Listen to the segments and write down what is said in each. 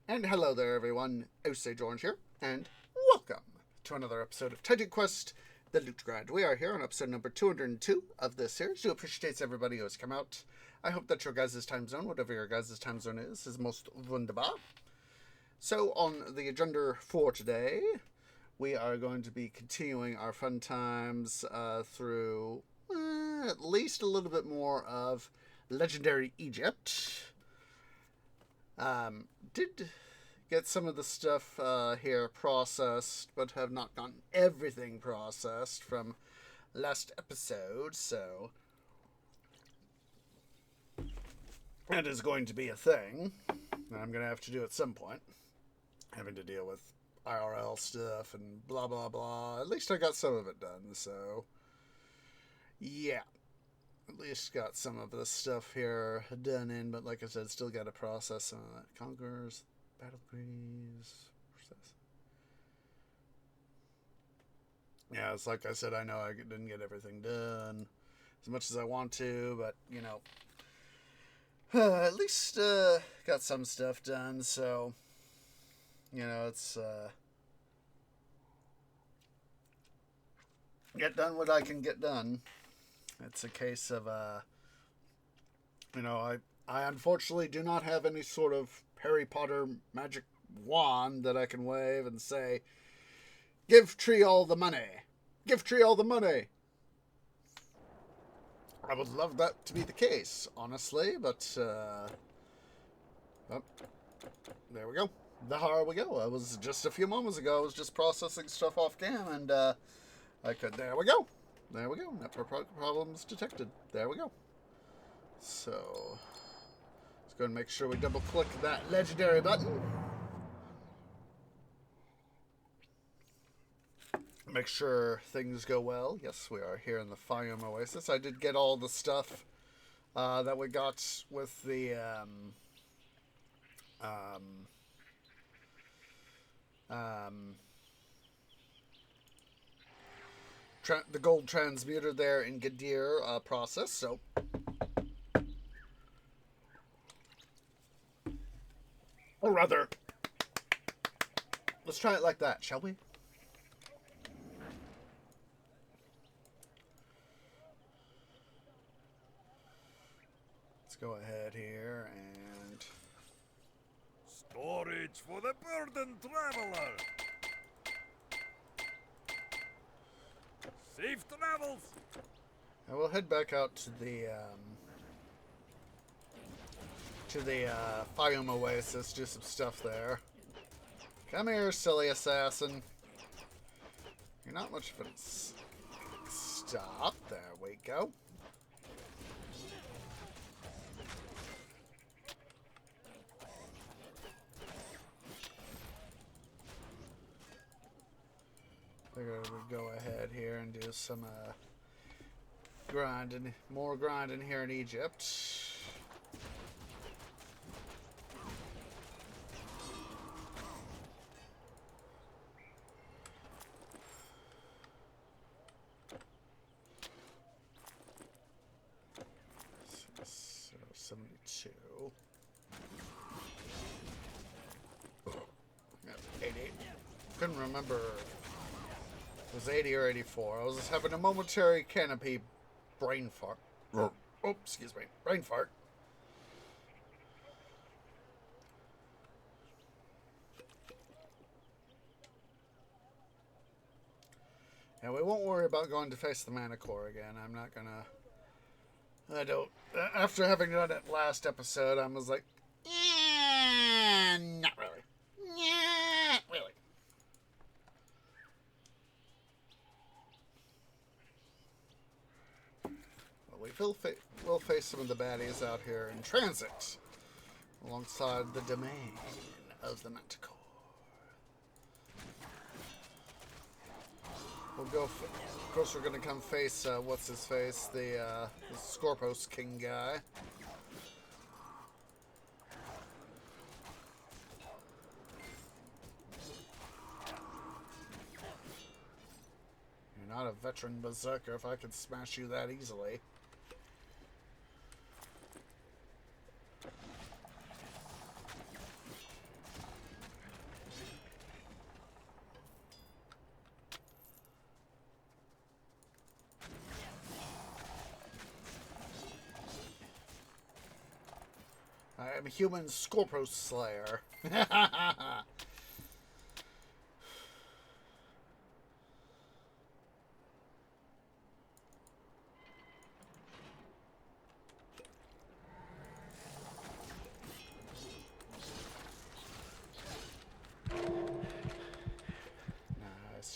And hello there, everyone. Osage Orange here, and welcome to another episode of Titan Quest: The Loot Grind. We are here on episode number 202 of this series. Do appreciate everybody who has come out. I hope that your guys' time zone, whatever your guys' time zone is most wunderbar. So, on the agenda for today, we are going to be continuing our fun times through at least a little bit more of Legendary Egypt. Did get some of the stuff here processed, but have not gotten everything processed from last episode, so that is going to be a thing that I'm going to have to do at some point. Having to deal with IRL stuff and blah blah blah. At least I got some of it done, so yeah. At least got some of the stuff here done in, but like I said, still got to process some of that. Conquerors, Battle Breeze, process. Yeah, it's like I said, I know I didn't get everything done as much as I want to, but, you know, at least got some stuff done, so, you know, it's, get done what I can get done. It's a case of, you know, I unfortunately do not have any sort of Harry Potter magic wand that I can wave and say, give Tree all the money. Give Tree all the money. I would love that to be the case, honestly, but, oh, there we go. There we go. I was just a few moments ago, I was just processing stuff off cam, and, there we go. There we go. Network problems detected. There we go. So, let's go and make sure we double click that legendary button. Make sure things go well. Yes, we are here in the Fayum Oasis. I did get all the stuff that we got with the the gold transmuter there in Gadir process, so or rather, let's try it like that, shall we? Let's go ahead here and storage for the burdened traveler. Safe travels. and we'll head back out to the Fayum Oasis, do some stuff there. Come here, silly assassin. You're not much of a stop. There we go. Figured we'd go ahead here and do some grinding, more grinding here in Egypt. So 72. Got 80. Couldn't remember. It was 80 or 84. I was just having a momentary canopy brain fart. Oh, excuse me. Brain fart. And we won't worry about going to face the Manticore again. I'm not gonna... I don't... After having done it last episode, I was like, not really. Not really. We'll face some of the baddies out here in transit, alongside the domain of the Manticore. We'll go. Of course, we're gonna come face what's his face, the Scorpos King guy. You're not a veteran berserker if I could smash you that easily. I'm human Scorpio Slayer. Nice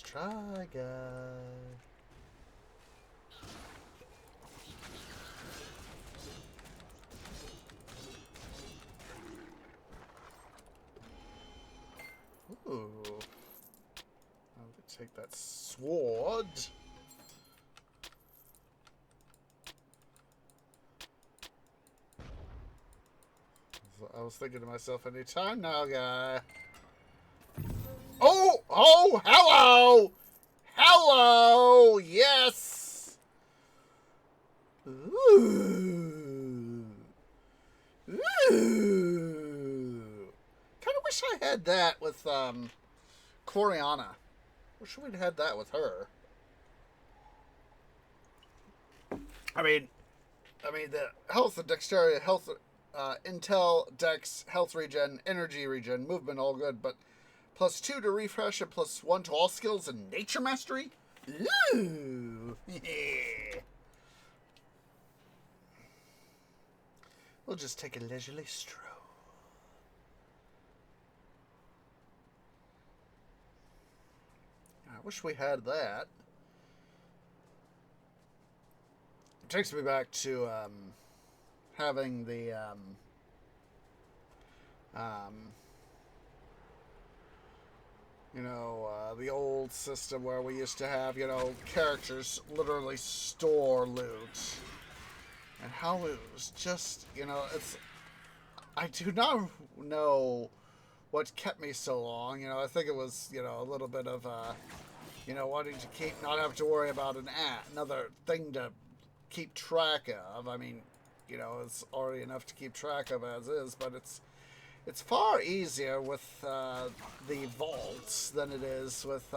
try, guy. Ooh. I'm gonna take that sword. I was thinking to myself, any time now, guy. Oh! Oh! Hello! Hello! Yes! Ooh. Ooh. Kind of wish I had that with, Coriana. Wish we'd had that with her. I mean, the health, the dexterity, health, intel, dex, health regen, energy regen, movement, all good, but +2 to refresh and +1 to all skills and nature mastery? Ooh! Yeah. We'll just take a leisurely stroll. I wish we had that. It takes me back to having the the old system where we used to have, characters literally store loot. And how it was just, I do not know what kept me so long. I think it was, a little bit of, wanting to not have to worry about another thing to keep track of. I mean, it's already enough to keep track of as is, but it's far easier with the vaults than it is with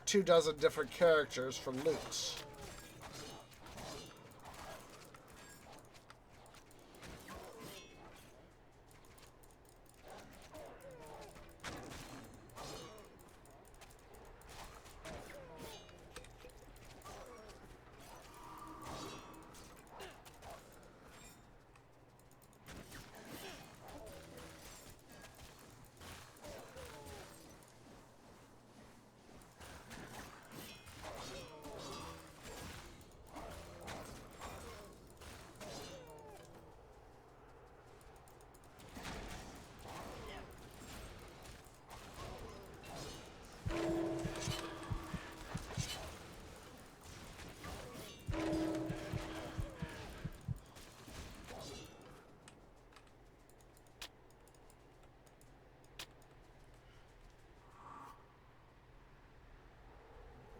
24 different characters for loot.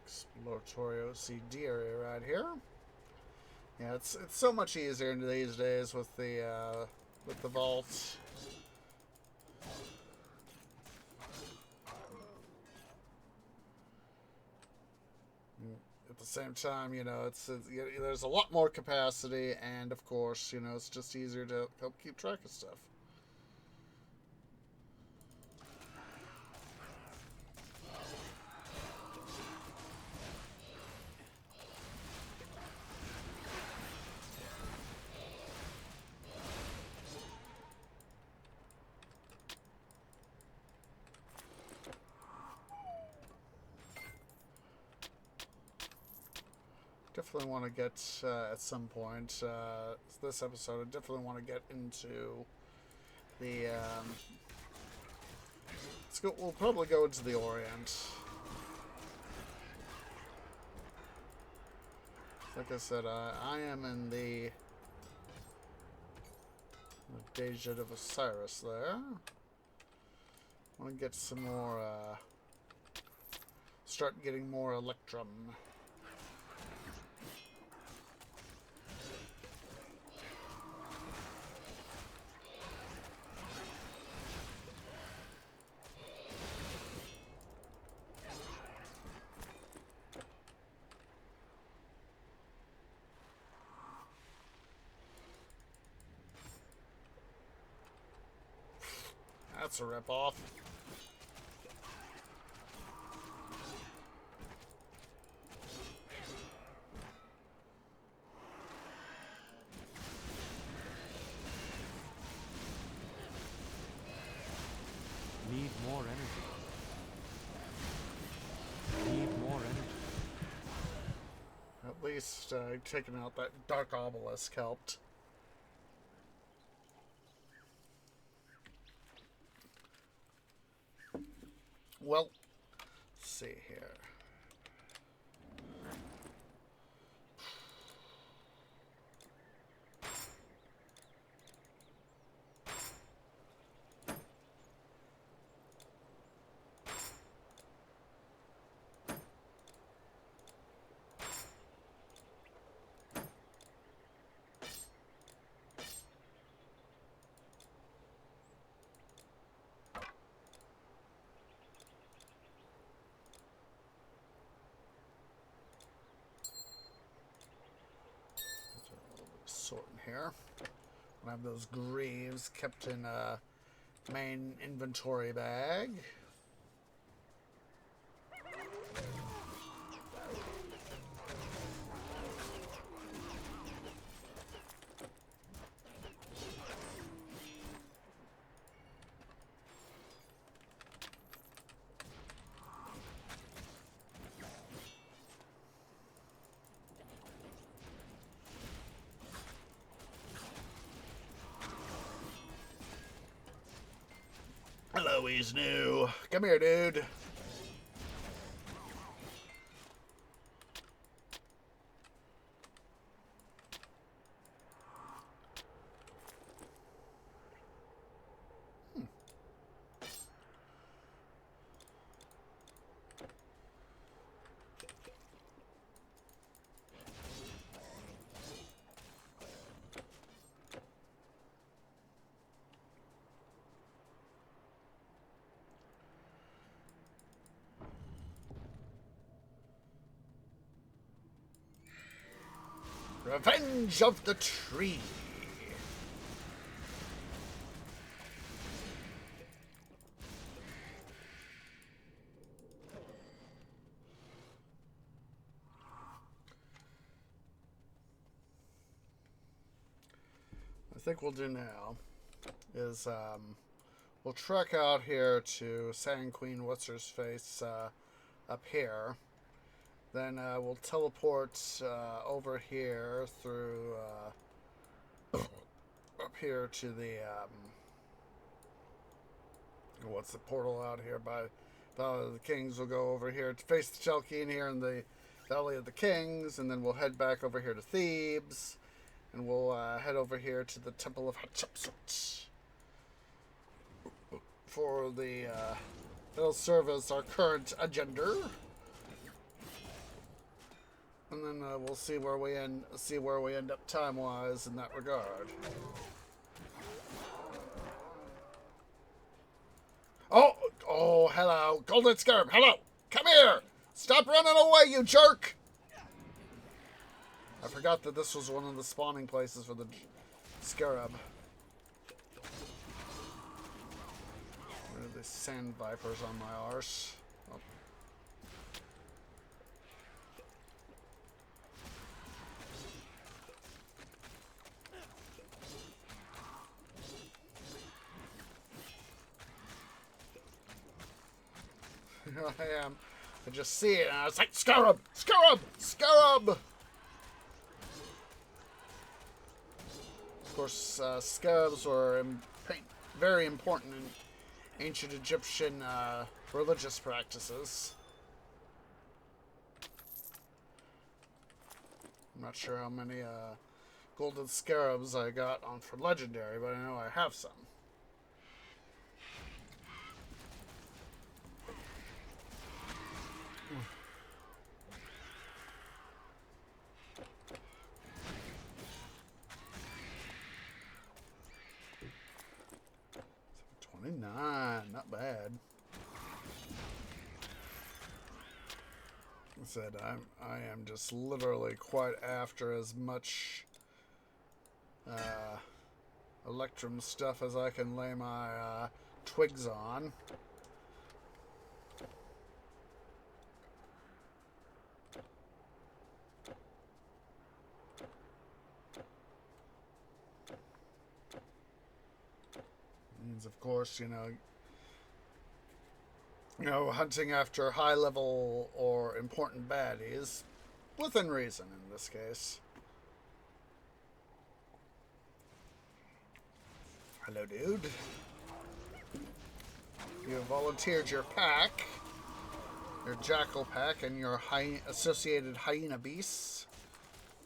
Exploratory OCD area right here. Yeah, it's so much easier these days with the vault. At the same time, there's a lot more capacity, and of course, it's just easier to help keep track of stuff. Definitely want to get at some point this episode. I definitely want to get into the. Let's go. We'll probably go into the Orient. Like I said, I am in the Desert of Osiris there. I want to get some more. Start getting more Electrum. that's a ripoff. Need more energy. Need more energy. At least taking out that Dark Obelisk helped. Well, let's see here. Sorting here. I have those greaves kept in a main inventory bag. Hello, he's new. Come here, dude. Revenge of the Tree. I think we'll do now is we'll trek out here to Sand Queen What's-Her-Face up here. Then we'll teleport over here through up here to the what's the portal out here by Valley of the Kings. We'll go over here to face the Shelkeen here in the Valley of the Kings, and then we'll head back over here to Thebes, and we'll head over here to the Temple of Hatshepsut for the that'll serve as our current agenda. And then we'll see where we end up time-wise in that regard. Oh, hello, Golden Scarab. Hello, come here. Stop running away, you jerk. I forgot that this was one of the spawning places for the Scarab. Where are the sand vipers on my arse? Oh. Here I am. I just see it and I was like, Scarab! Scarab! Scarab! Of course, scarabs were very important in ancient Egyptian religious practices. I'm not sure how many golden scarabs I got on for legendary, but I know I have some. Not bad. I said I am just literally quite after as much Electrum stuff as I can lay my twigs on. Means, of course, hunting after high level or important baddies, within reason in this case. Hello, dude. You have volunteered your pack, your jackal pack, and your associated hyena beasts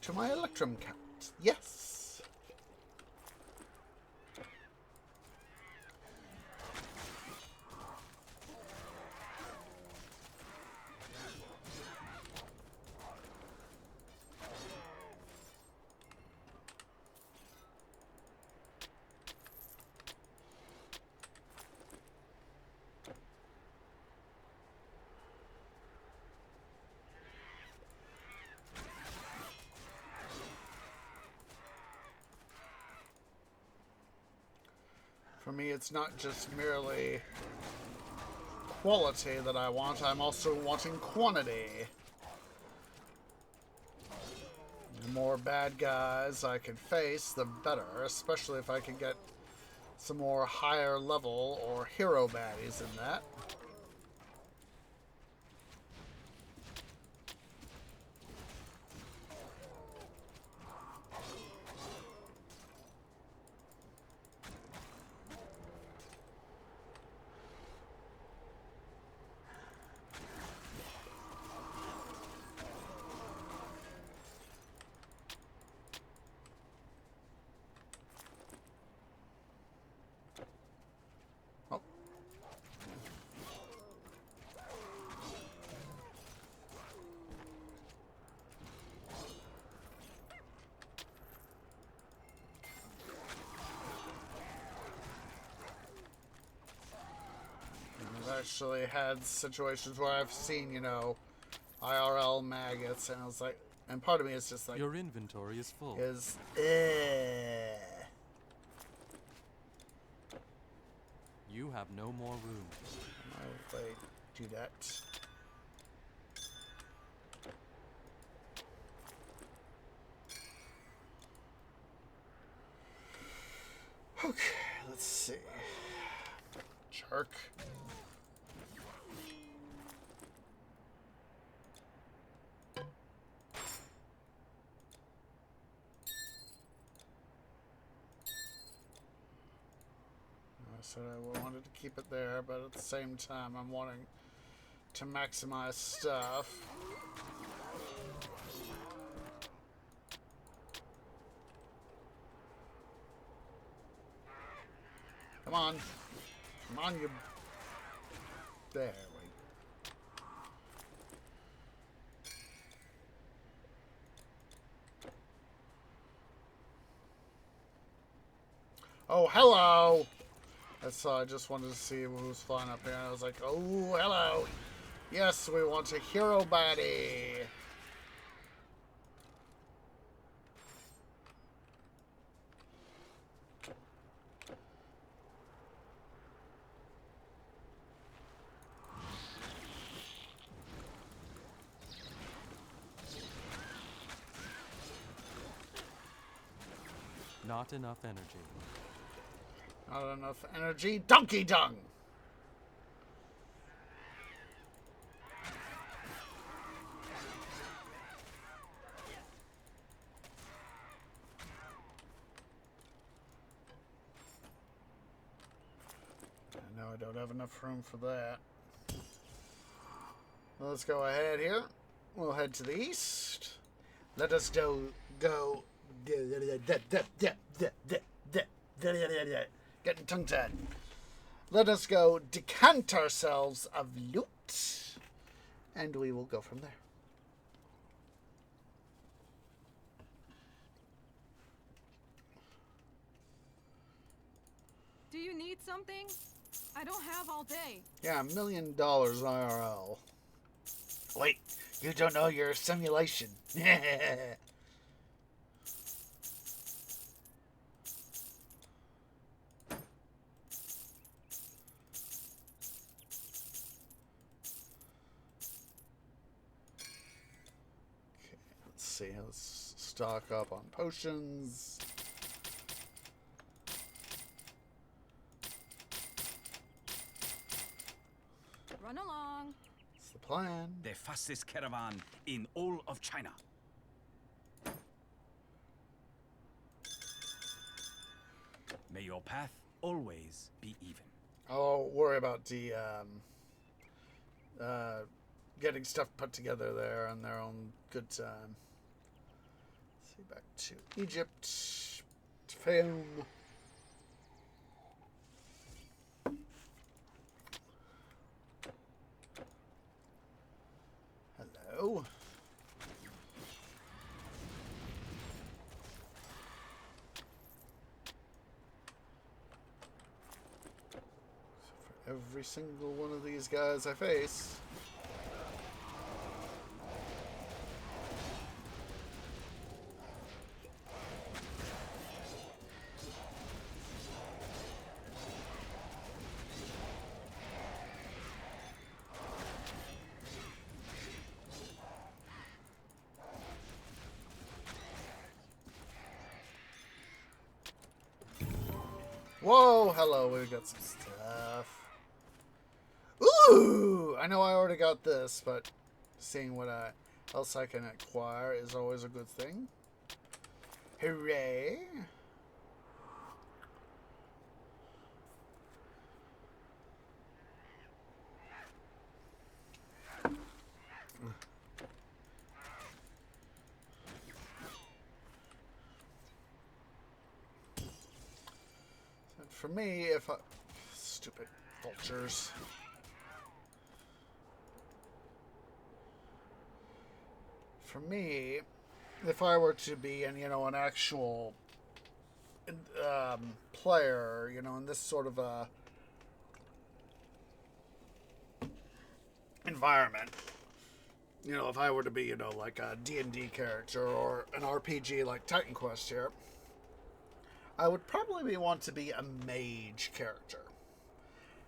to my Electrum count. Yes. For me, it's not just merely quality that I want, I'm also wanting quantity. The more bad guys I can face, the better, especially if I can get some more higher level or hero baddies in that. Actually had situations where I've seen, IRL maggots, and I was like, and part of me is just like, your inventory is full. You have no more room. Why would they do that? Okay, let's see. Jerk. I said I wanted to keep it there, but at the same time, I'm wanting to maximize stuff. Come on. Come on, you... There we go. Oh, hello! I just wanted to see who was flying up here, and I was like, oh, hello! Yes, we want a hero baddie! Not enough energy. Not enough energy. Donkey dung! No, I don't have enough room for that. Let's go ahead here. We'll head to the east. Let us go. Getting tongue-tied. Let us go decant ourselves of loot, and we will go from there. Do you need something? I don't have all day. Yeah, $1 million IRL. Wait, you don't know your simulation. see. Let's stock up on potions. Run along. That's the plan. The fastest caravan in all of China. May your path always be even. I'll worry about the getting stuff put together there on their own good time. Let's see, back to Egypt. Film. Hello. Every single one of these guys I face. Whoa, hello, we got some stuff. Ooh! I know I already got this, but seeing what else I can acquire is always a good thing. Hooray! For me, if I... Stupid vultures. For me, if I were to be an actual player, in this sort of a environment, if I were to be, like a D&D character or an RPG like Titan Quest here, I would probably want to be a mage character.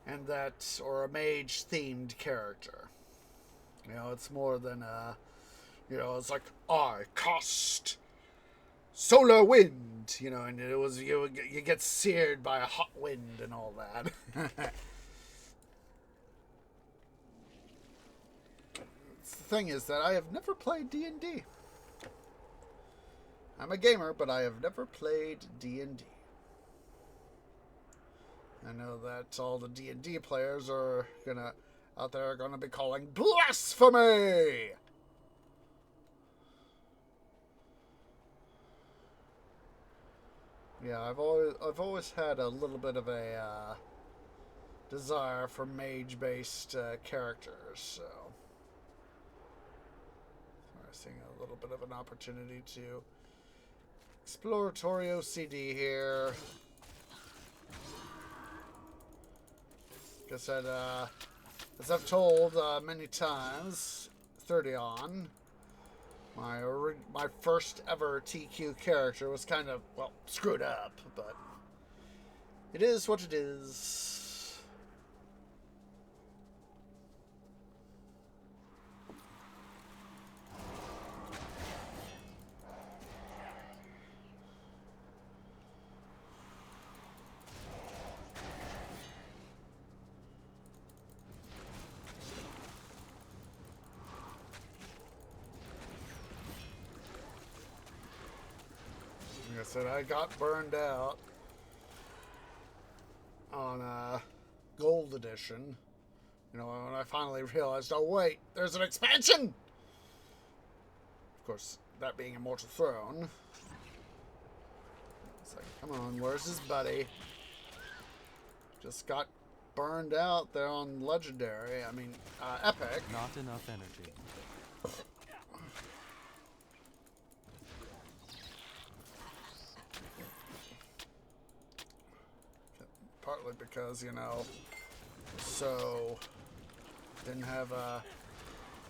Or a mage themed character. It's more than a, it's like, I cast solar wind, and it was, you get seared by a hot wind and all that. The thing is that I have never played D&D. I'm a gamer, but I have never played D&D. I know that all the D&D players are out there are gonna be calling blasphemy. Yeah, I've always had a little bit of a desire for mage-based characters, so I'm seeing a little bit of an opportunity to exploratory OCD here. Guess that, as I've told many times, 30 on, my first ever TQ character was kind of, well, screwed up, but it is what it is. Like I said, I got burned out on Gold Edition. When I finally realized, oh wait, there's an expansion! Of course, that being Immortal Throne. It's like, come on, where's his buddy? Just got burned out there on Legendary. I mean, Epic. Not enough energy. Partly because, so didn't have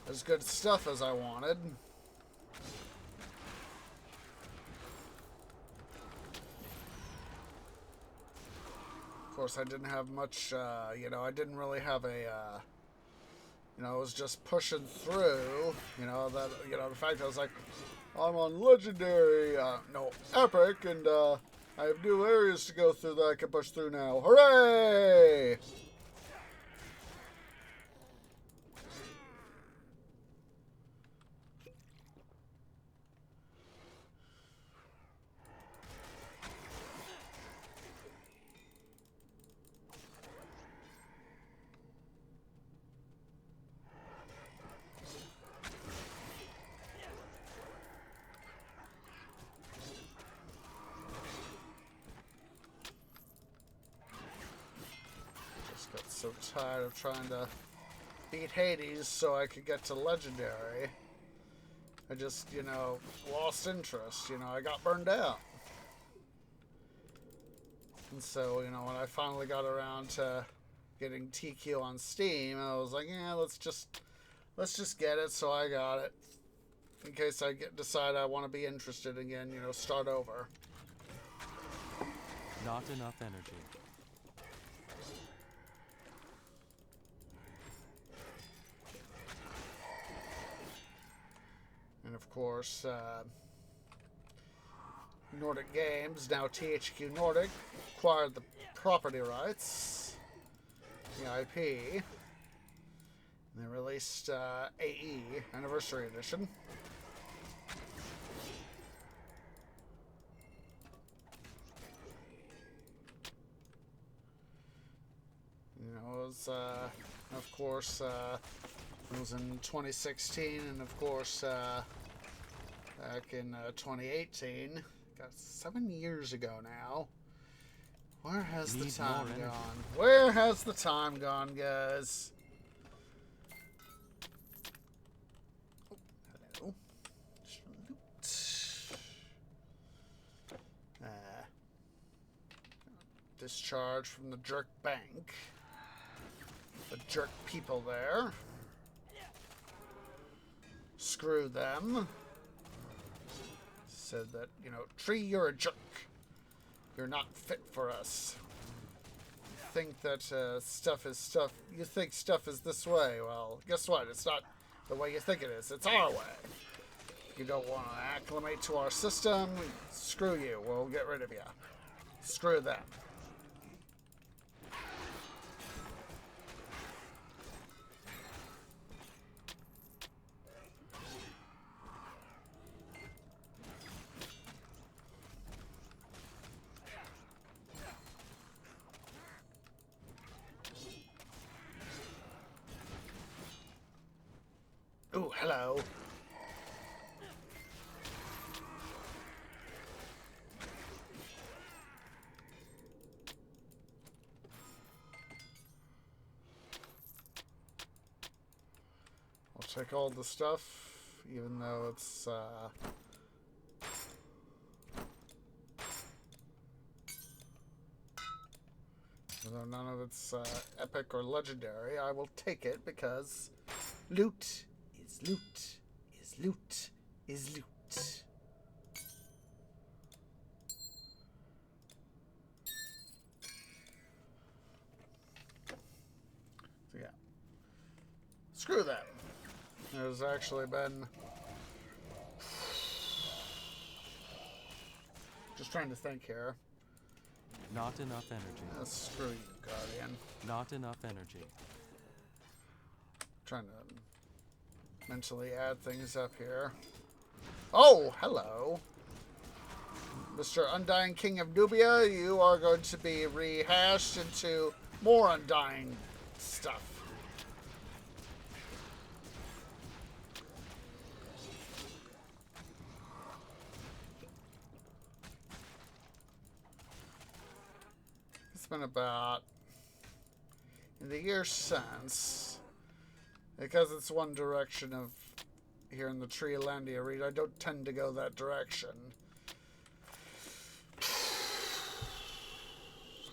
as good stuff as I wanted. Of course, I didn't have much, I didn't really have a, I was just pushing through, the fact that I was like, I'm on legendary, no, epic, and I have new areas to go through that I can push through now. Hooray! Got so tired of trying to beat Hades so I could get to legendary. I just, lost interest. I got burned out. And so, when I finally got around to getting TQ on Steam, I was like, yeah, let's just get it. So I got it. In case I decide I want to be interested again, start over. Not enough energy. And of course, Nordic Games, now THQ Nordic, acquired the property rights, the IP, and they released AE, Anniversary Edition. It was, of course, it was in 2016, and of course, back in 2018. Got 7 years ago now. Where has the time gone? Where has the time gone, guys? Oh, hello. Discharge from the jerk bank. The jerk people there. Screw them. Said that, Tree, you're a jerk. You're not fit for us. You think that stuff is stuff. You think stuff is this way. Well, guess what? It's not the way you think it is. It's our way. You don't want to acclimate to our system. Screw you. We'll get rid of you. Screw them. Ooh, hello. I'll take all the stuff, even though it's, though none of it's epic or legendary, I will take it because loot is loot, is loot, is loot. So yeah. Screw that. There's actually been... Just trying to think here. Not enough energy. Screw you, Guardian. Not enough energy. Trying to mentally add things up here. Oh, hello. Mr. Undying King of Nubia, you are going to be rehashed into more Undying stuff. It's been about, in the years since, because it's one direction of here in the Treelandia region, I don't tend to go that direction.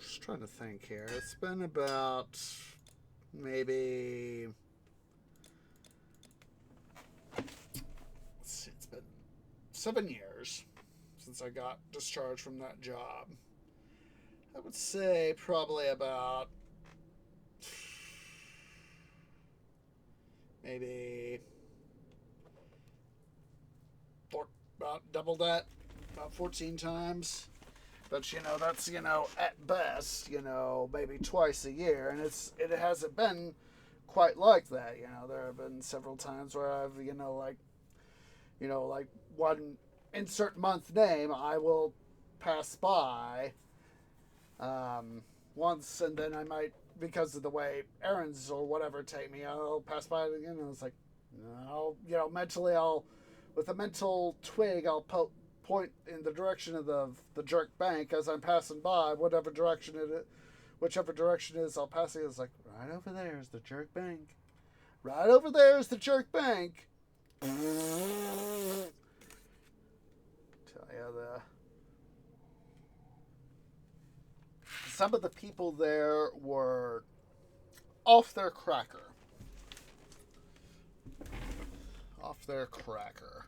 Just trying to think here. It's been about maybe, let's see, it's been 7 years since I got discharged from that job. I would say probably about maybe about double that, about 14 times. But, that's, at best, maybe twice a year. And it hasn't been quite like that. There have been several times where I've, like one insert month name I will pass by once, and then I might, because of the way errands or whatever take me, I'll pass by it again, and it's like, mentally with a mental twig, I'll point in the direction of the jerk bank as I'm passing by, whichever direction it is, I'll pass it. It's like, right over there is the jerk bank. Right over there is the jerk bank. Tell you some of the people there were off their cracker. Off their cracker.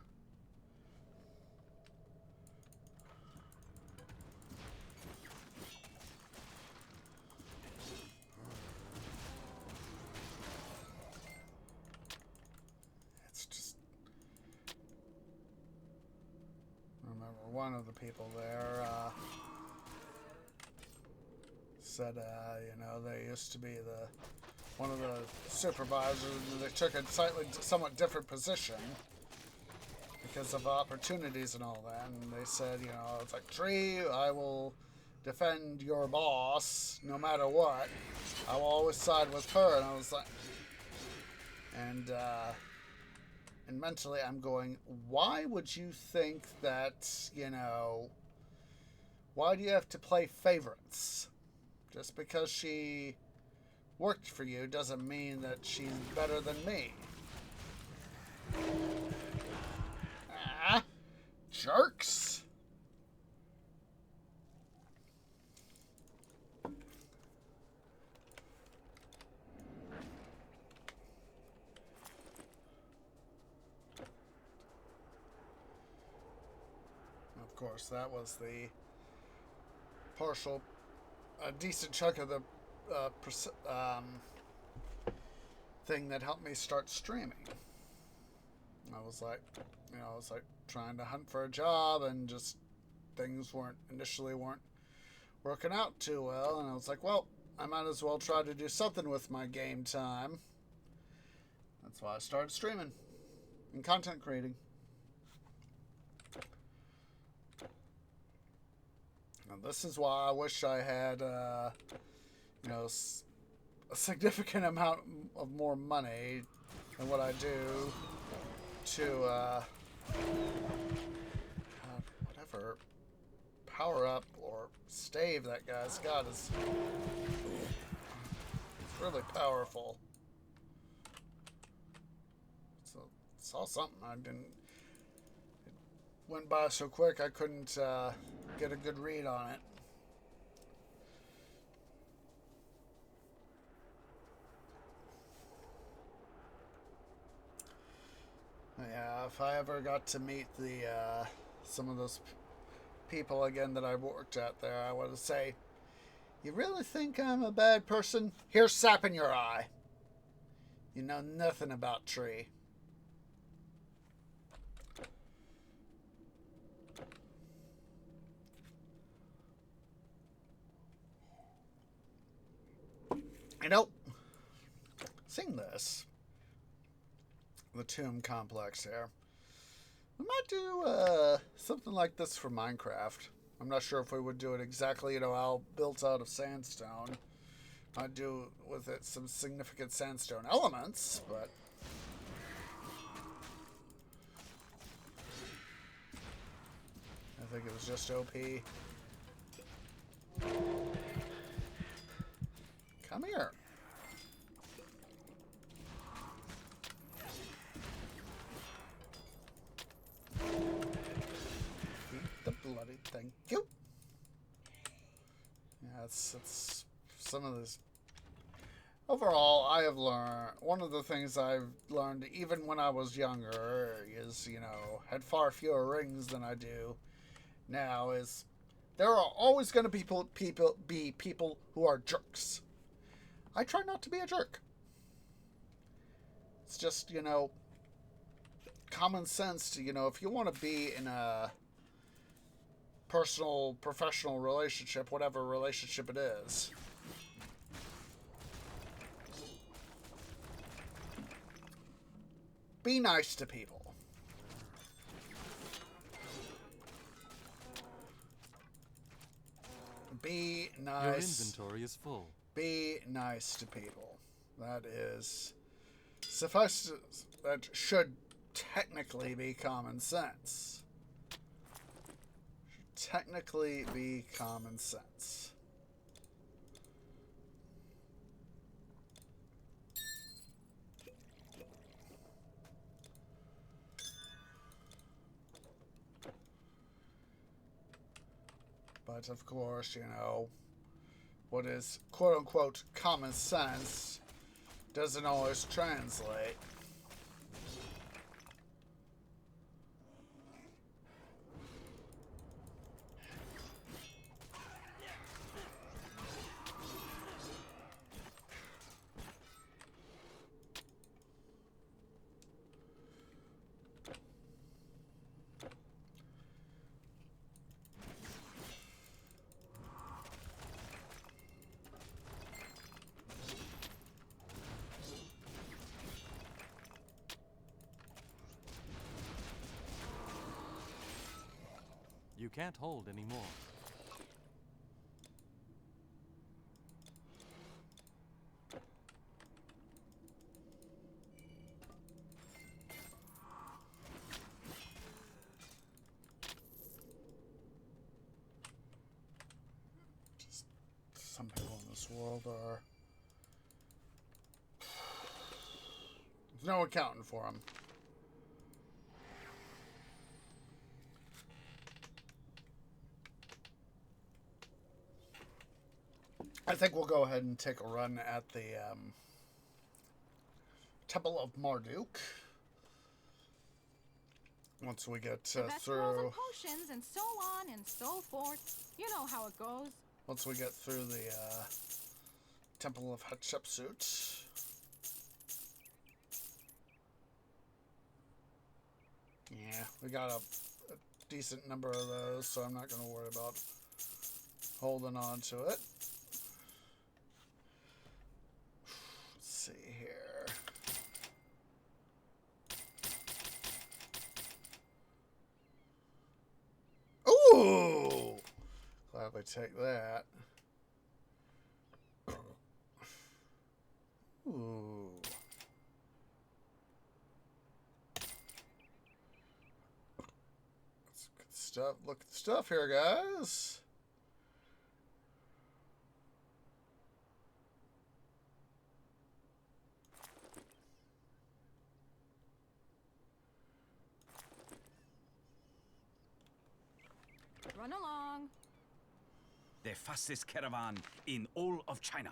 It's just... I remember one of the people there said, they used to be one of the supervisors, and they took a somewhat different position because of opportunities and all that. And they said, it's like, Tree, I will defend your boss no matter what. I will always side with her. And I was like, and mentally I'm going, why would you think that, why do you have to play favorites? Just because she worked for you doesn't mean that she's better than me. Jerks. Of course, that was the a decent chunk of the thing that helped me start streaming. I was like trying to hunt for a job, and just things weren't working out too well, and I was like, well, I might as well try to do something with my game time. That's why I started streaming and content creating. Now, this is why I wish I had a significant amount of more money than what I do to whatever power up or stave that guy's got is really powerful. So saw something it went by so quick I couldn't get a good read on it. Yeah, if I ever got to meet some of those people again that I worked at there, I would say, you really think I'm a bad person? Here's sap in your eye. You know nothing about Tree. Seeing this, the tomb complex here, we might do something like this for Minecraft. I'm not sure if we would do it exactly, all built out of sandstone. Might do with it some significant sandstone elements, but I think it was just OP. Come here. The bloody thank you. Yeah, it's some of this. Overall, I have learned, one of the things I've learned even when I was younger is, had far fewer rings than I do now, is there are always going to be people who are jerks. I try not to be a jerk. It's just, common sense, you know, if you want to be in a personal, professional relationship, whatever relationship it is, be nice to people. Be nice. Your inventory is full. Be nice to people. That is suffice. That should technically be common sense. Should technically be common sense. But of course, you know, what is quote-unquote common sense doesn't always translate. You can't hold anymore. Just some people in this world are... There's no accounting for them. I think we'll go ahead and take a run at the Temple of Marduk. Once we get The best through... rolls and potions and so on and so forth. You know how it goes. Once we get through the Temple of Hatshepsut. Yeah, we got a decent number of those, so I'm not going to worry about holding on to it. Let's see here. Ooh! Gladly take that. Ooh. That's good stuff. Look at the stuff here, guys. Run along. The fastest caravan in all of China.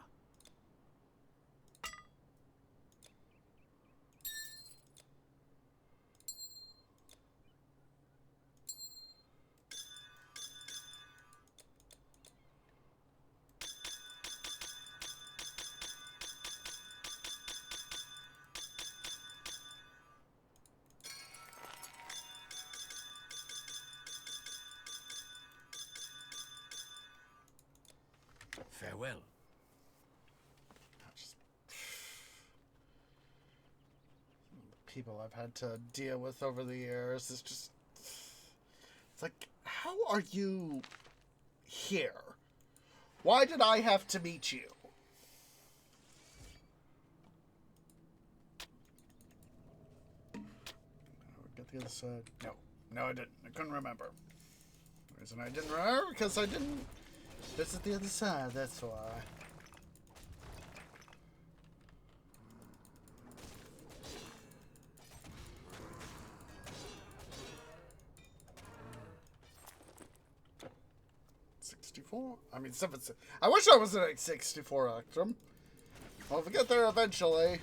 Farewell. Just people I've had to deal with over the years. It's just, it's like, how are you here? Why did I have to meet you? Get the other side. No, I didn't. I couldn't remember. The reason I didn't remember because I didn't visit the other side. That's why. I mean, 7. I wish I was at 64 Electrum. We'll get there eventually.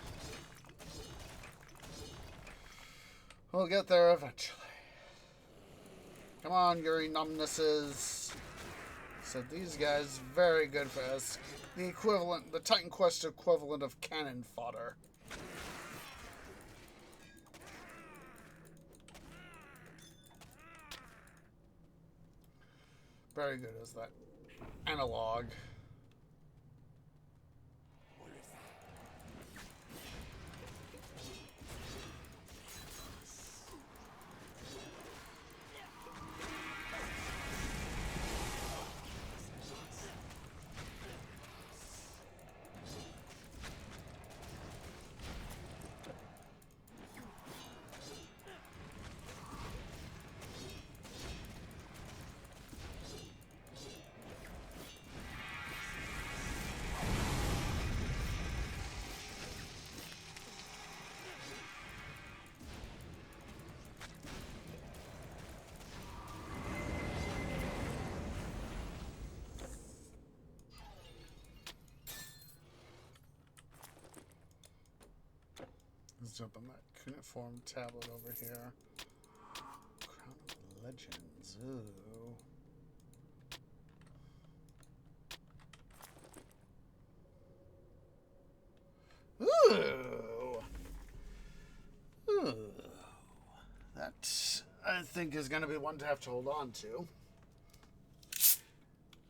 We'll get there eventually. Come on, Yuri Numbnesses. So these guys, very good for us. The equivalent, the Titan Quest equivalent of cannon fodder. Very good as that analog. Let's jump on that cuneiform tablet over here. Crown of Legends. Ooh. Ooh. That, I think, is going to be one to have to hold on to.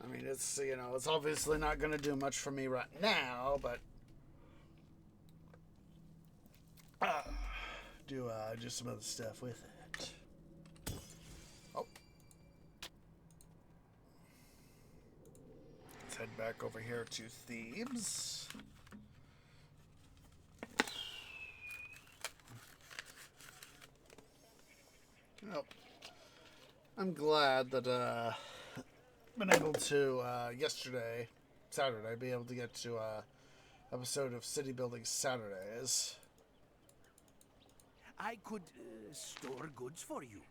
I mean, it's, you know, it's obviously not going to do much for me right now, but do some other stuff with it. Oh. Let's head back over here to Thebes. Well, I'm glad that been able to Saturday, be able to get to episode of City Building Saturdays. I could store goods for you.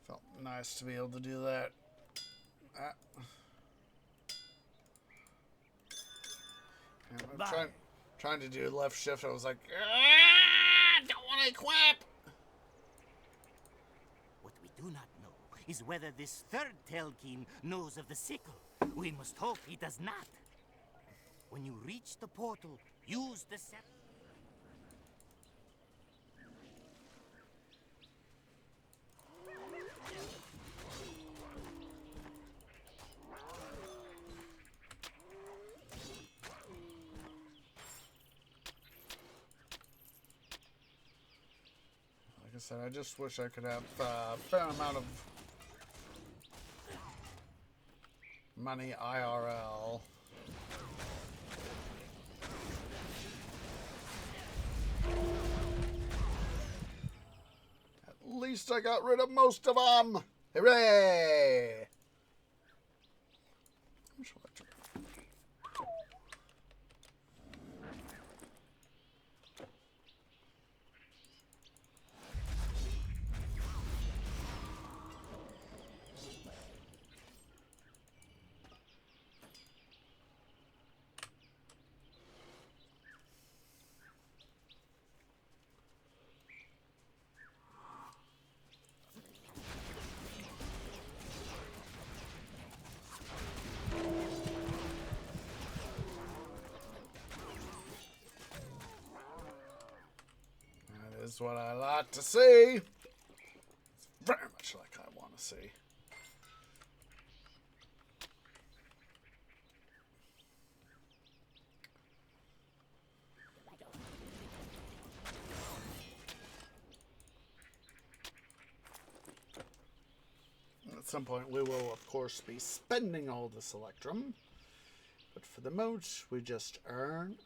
Felt nice to be able to do that. I'm trying to do left shift. I was like, don't want to equip. What we do not know is whether this third Telkin knows of the sickle. We must hope he does not. When you reach the portal, use the scepter. Like I said, I just wish I could have a fair amount of money IRL. At least I got rid of most of them. Hooray! Is what I like to see. It's very much like I want to see. At some point we will, of course, be spending all this Electrum. But for the moment, we just earn.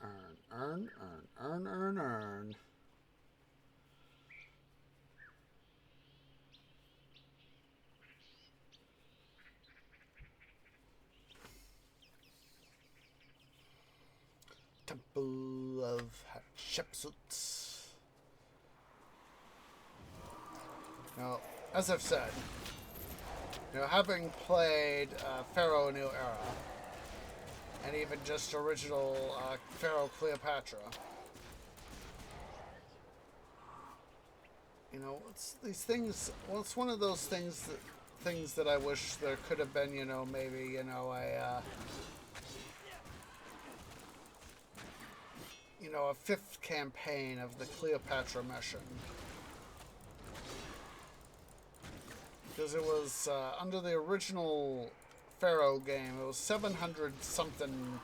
Temple of Hatshepsut. Now, as I've said, you know, having played Pharaoh New Era, and even just original Pharaoh Cleopatra, you know, it's these things. Well, it's one of those things that I wish there could have been. You know, maybe, you know, a fifth campaign of the Cleopatra mission. Because it was under the original Pharaoh game, it was 700 something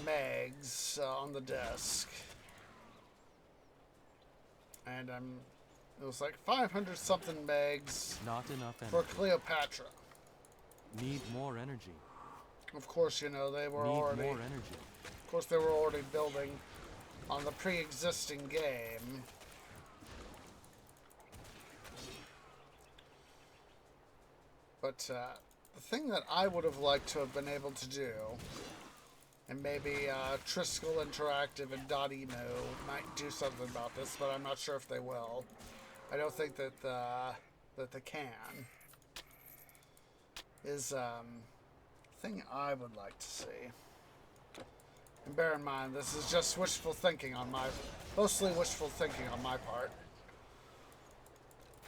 megs on the disc. And it was like 500 something megs Not enough for energy. Cleopatra. Need more energy. Of course, you know, they were Need already... more energy. Of course, they were already building on the pre-existing game. But the thing that I would have liked to have been able to do, and maybe Triskel Interactive and Dotemu might do something about this, but I'm not sure if they will. I don't think that that they can. Is thing I would like to see. And bear in mind, this is just wishful thinking on mostly wishful thinking on my part.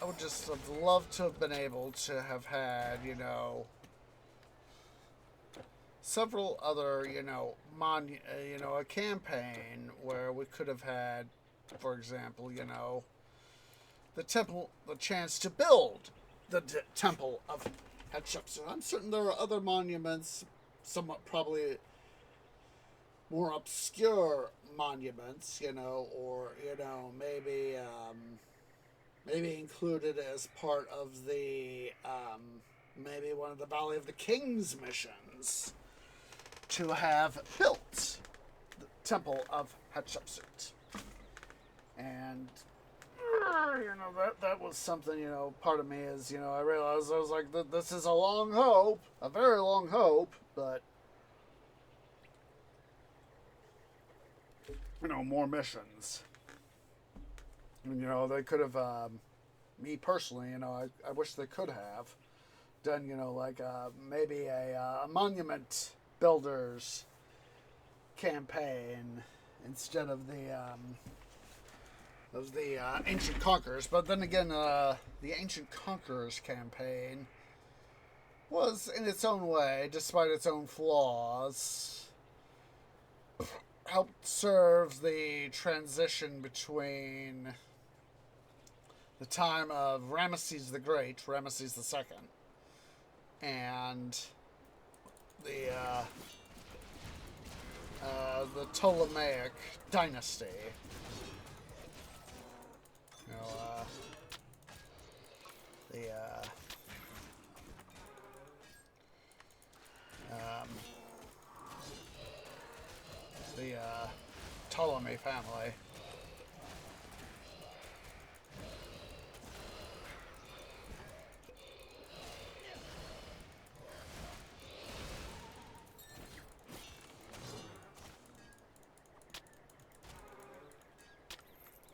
I would just have loved to have been able to have had, you know, several other, you know, a campaign where we could have had, for example, you know, the chance to build the temple of Hatshepsut. I'm certain there are other monuments, somewhat probably more obscure monuments, you know, or, you know, maybe included as part of the, maybe one of the Valley of the Kings missions to have built the Temple of Hatshepsut. And, you know, that was something, you know, part of me is, you know, I realized, I was like, this is a long hope, a very long hope, but, you know, more missions. And, you know, they could have, me personally, you know, I wish they could have done, you know, like maybe a monument builders campaign instead of the Ancient Conquerors. But then again, the Ancient Conquerors campaign was, in its own way, despite its own flaws, helped serve the transition between the time of Ramesses the Great, Ramesses II, and the Ptolemaic dynasty. You know, the Ptolemy family.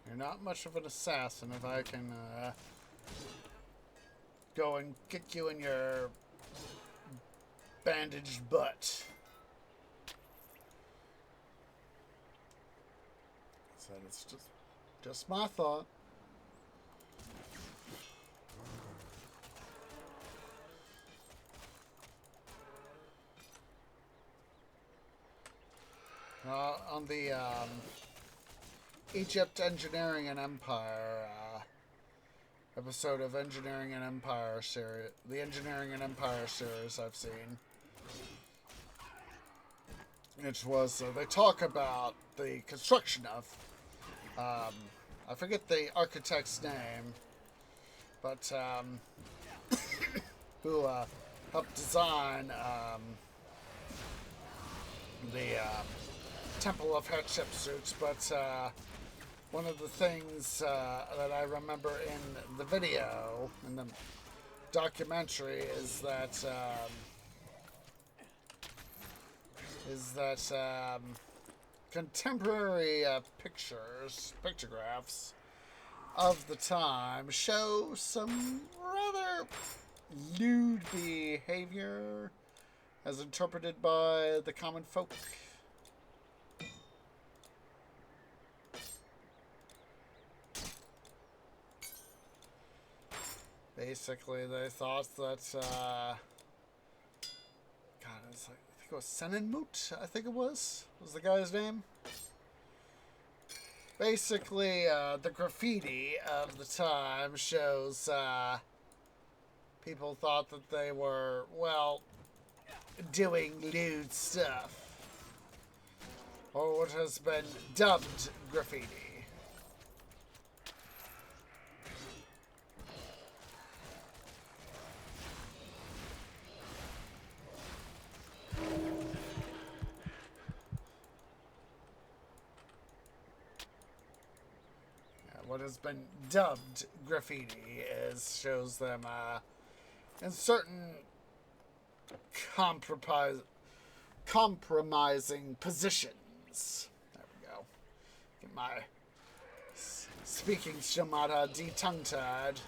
You're not much of an assassin if I can go and kick you in your bandaged butt. So it's just my thought. On the Egypt Engineering and Empire episode of Engineering and Empire series, the Engineering and Empire series I've seen, which was they talk about the construction of I forget the architect's name, but who helped design the Temple of Hatshepsut, but one of the things that I remember in the video, in the documentary, is that contemporary pictographs of the time show some rather lewd behavior as interpreted by the common folk. Basically, they thought that, God, it's like, I think it was Senenmut, I think it was the guy's name. Basically, the graffiti of the time shows, people thought that they were, well, doing lewd stuff. Or what has been dubbed graffiti. What has been dubbed graffiti shows them in certain compromising positions. There we go. Get my speaking stomata de-tongue-tied.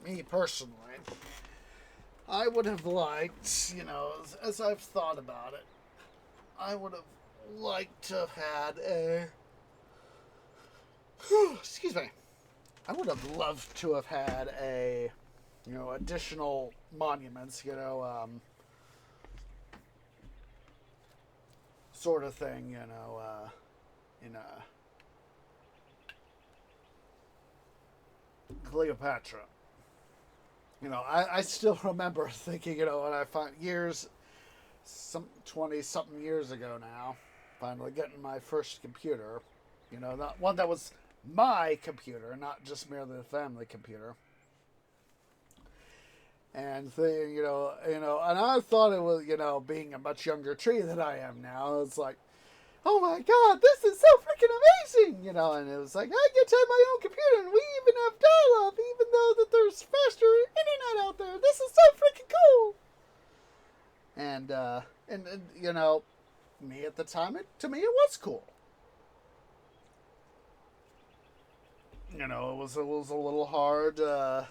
Me personally, I would have liked, you know, as I've thought about it, I would have liked to have had a, excuse me, I would have loved to have had a, you know, additional monuments, you know, sort of thing, you know, in Cleopatra. You know, I still remember thinking, you know, when I found 20-something years ago now, finally getting my first computer, you know, not one that was my computer, not just merely the family computer. And you know, and I thought it was, you know, being a much younger tree than I am now, it's like, oh my God, this is so freaking amazing, you know, and it was like, I get to have my own computer, and we even have dial-up, even though that there's faster internet out there. This is so freaking cool. And you know, me at the time, to me it was cool. You know, it was a little hard, you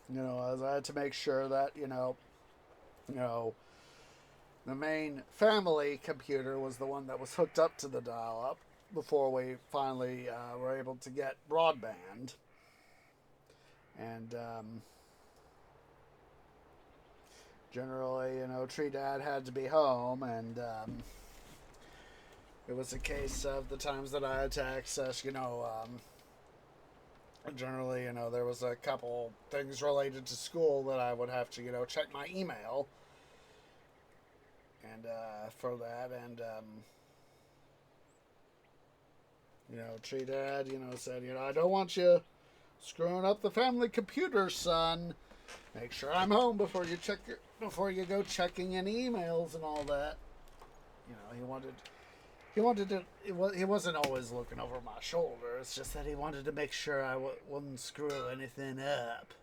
know, as I had to make sure that, you know, the main family computer was the one that was hooked up to the dial-up before we finally were able to get broadband. And generally, you know, Tree Dad had to be home, and it was a case of the times that I had to access, you know, generally, you know, there was a couple things related to school that I would have to, you know, check my email. And for that, and you know, Tree Dad, you know, said, you know, I don't want you screwing up the family computer, son. Make sure I'm home before you go checking any emails and all that. You know, he wasn't always looking over my shoulder. It's just that he wanted to make sure I wouldn't screw anything up.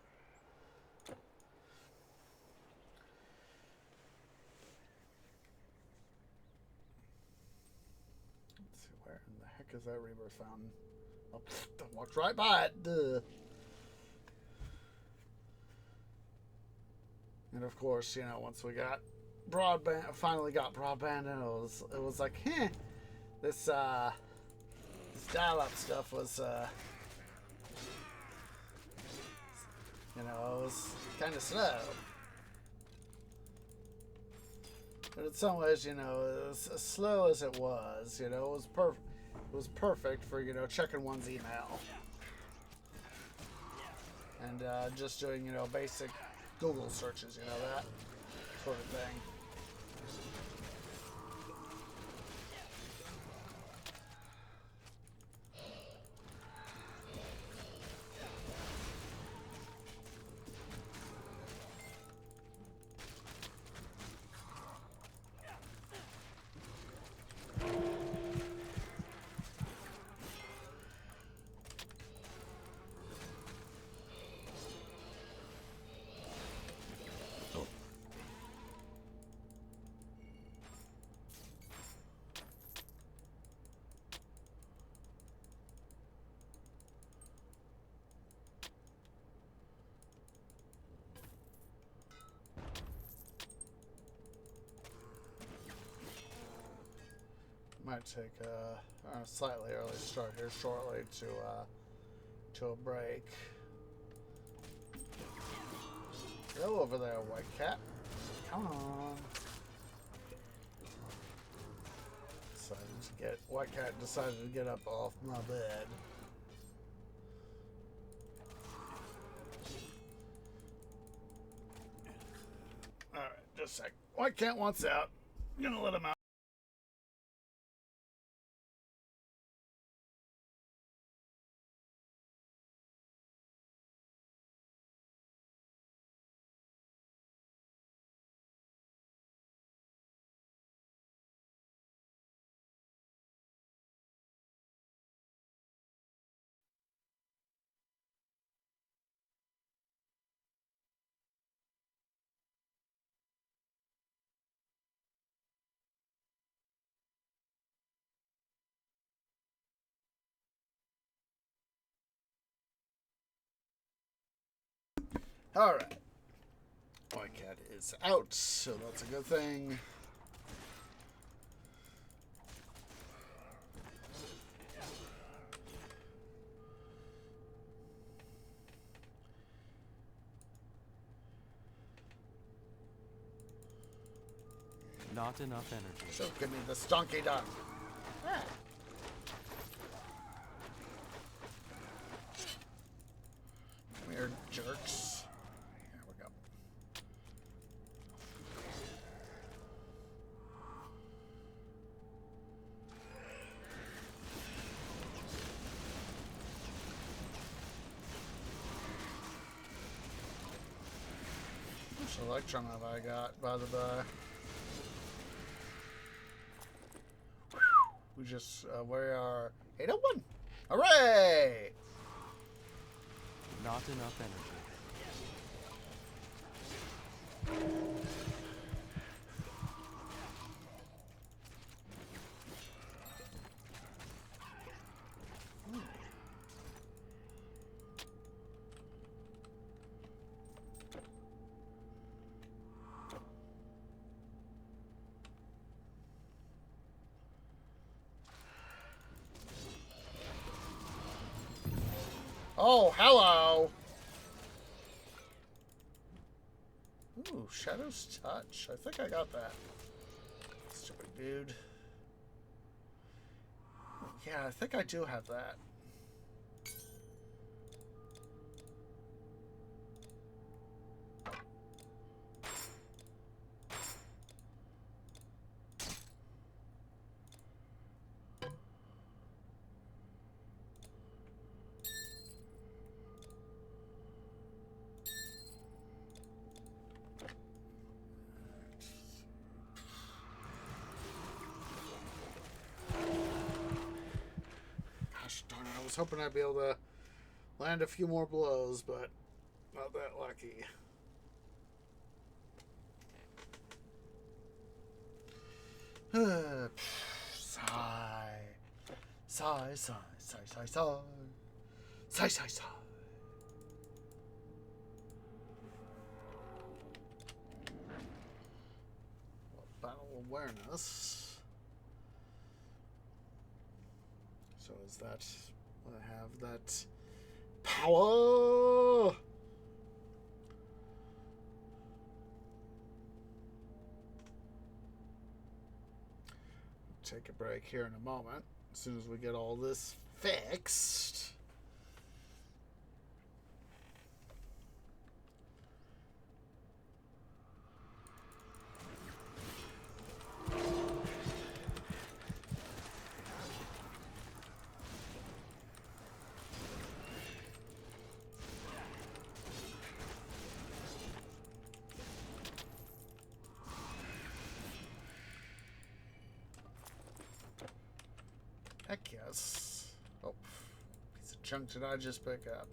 Is that Rebirth Fountain? Oh, walked right by it. Duh. And of course, you know, once we got broadband, finally got broadband, and it was like, this dial-up stuff was, you know, it was kind of slow. But in some ways, you know, as slow as it was, you know, it was perfect. It was perfect for, you know, checking one's email. And just doing, you know, basic Google searches, you know, that sort of thing. Might take a slightly early start here shortly to a break. Go over there, White Cat. Come on. White Cat decided to get up off my bed. Alright, just a sec. White Cat wants out. I'm gonna let him out. Alright. White Cat is out, so that's a good thing. Not enough energy. So give me the stonky dog. Ah. Come here, jerks. There we go. Which electron have I got, by the by? We just, we are 801. Hooray! Not enough energy. Oh, hello! Ooh, Shadow's Touch. I think I got that. Stupid dude. Yeah, I think I do have that. Darn it, I was hoping I'd be able to land a few more blows, but not that lucky. Sigh. Sigh, sigh, sigh, sigh, sigh. Sigh, sigh, sigh. Battle awareness. So is that, I have that power? Take a break here in a moment, as soon as we get all this fixed. Heck yes. Oh, piece of junk did I just pick up?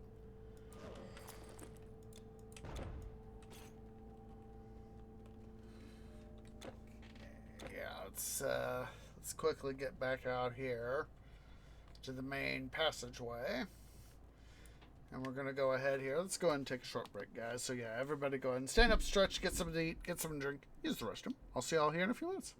Yeah, let's quickly get back out here to the main passageway. And we're gonna go ahead here. Let's go ahead and take a short break, guys. So yeah, everybody go ahead and stand up, stretch, get something to eat, get something to drink, use the restroom. I'll see y'all here in a few minutes.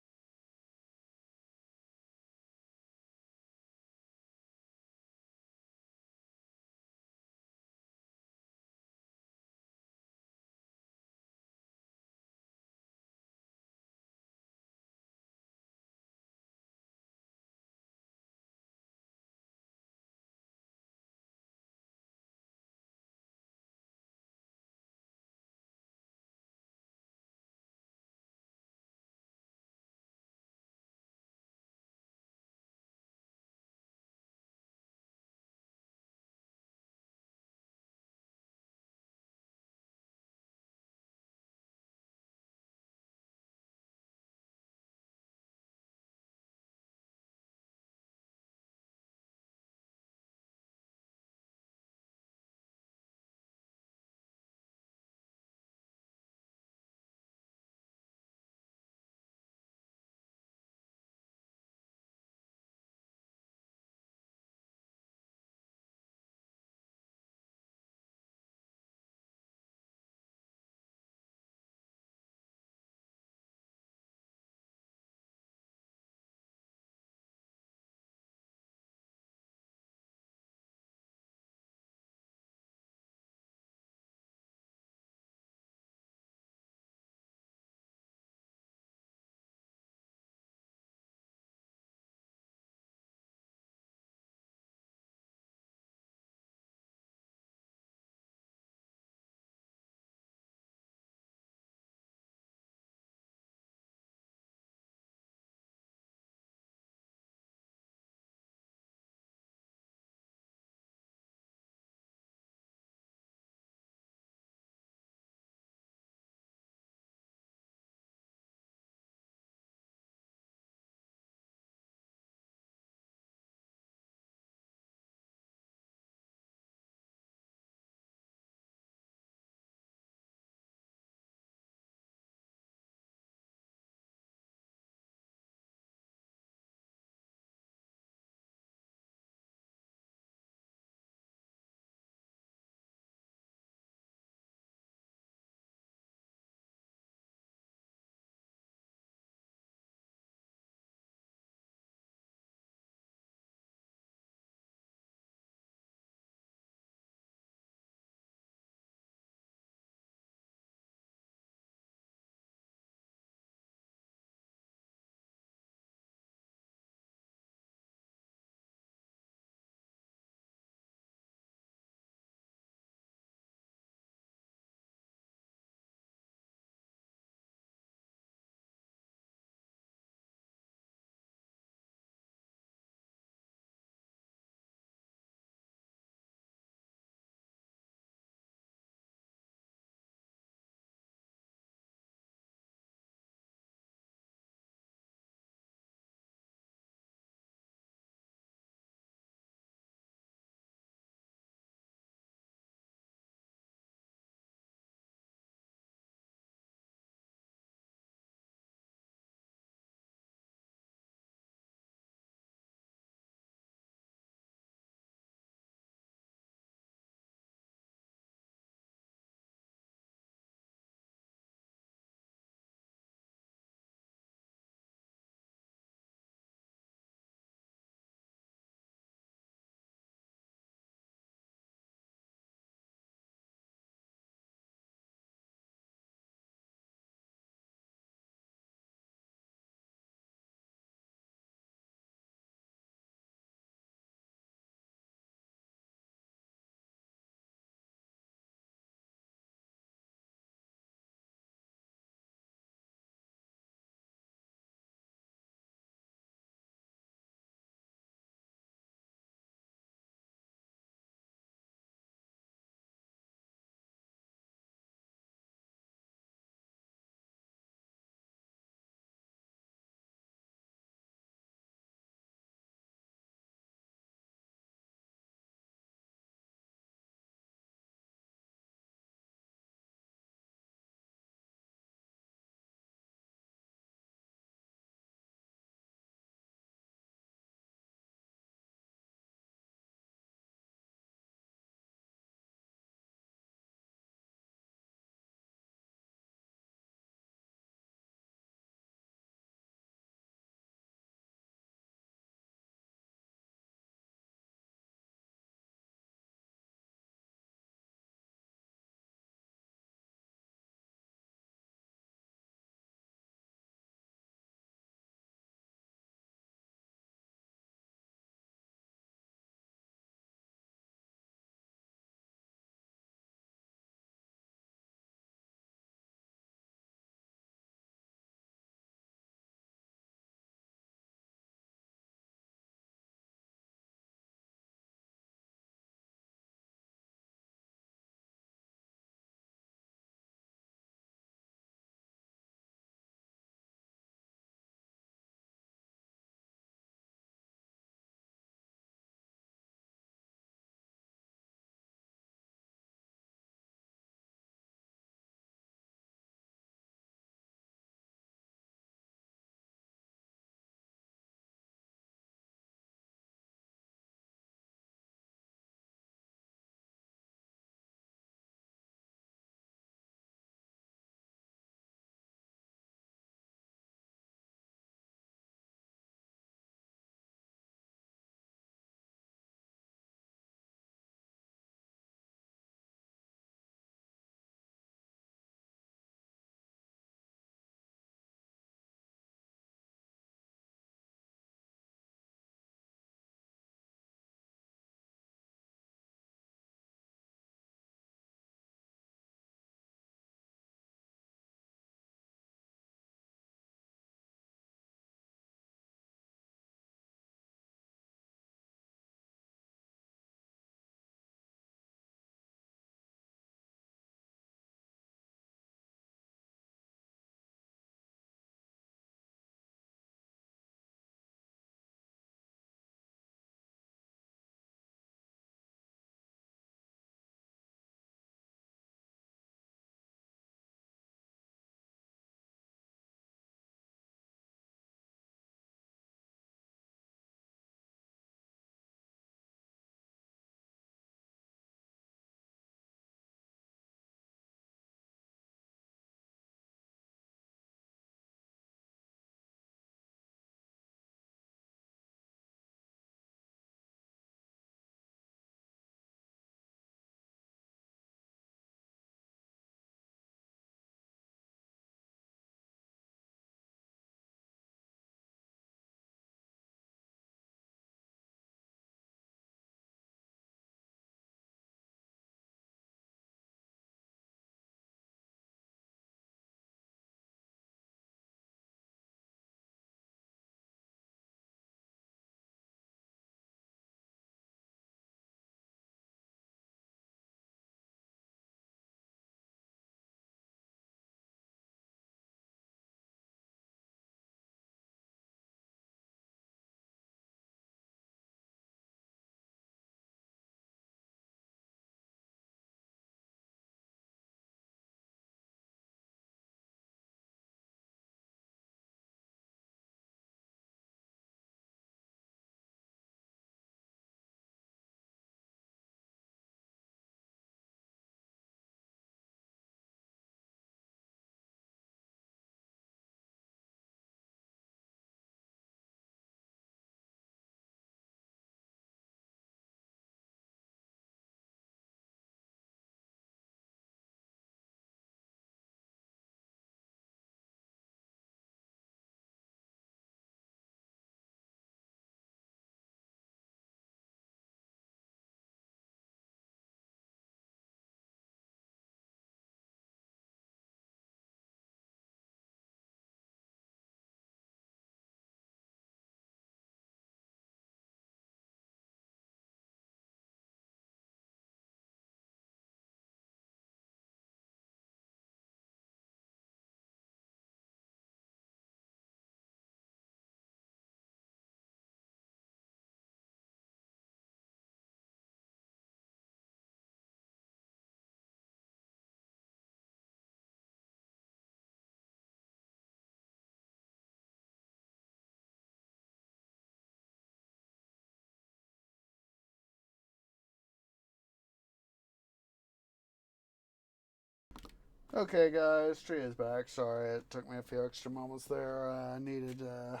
Okay, guys, tree is back. Sorry, it took me a few extra moments there. I needed to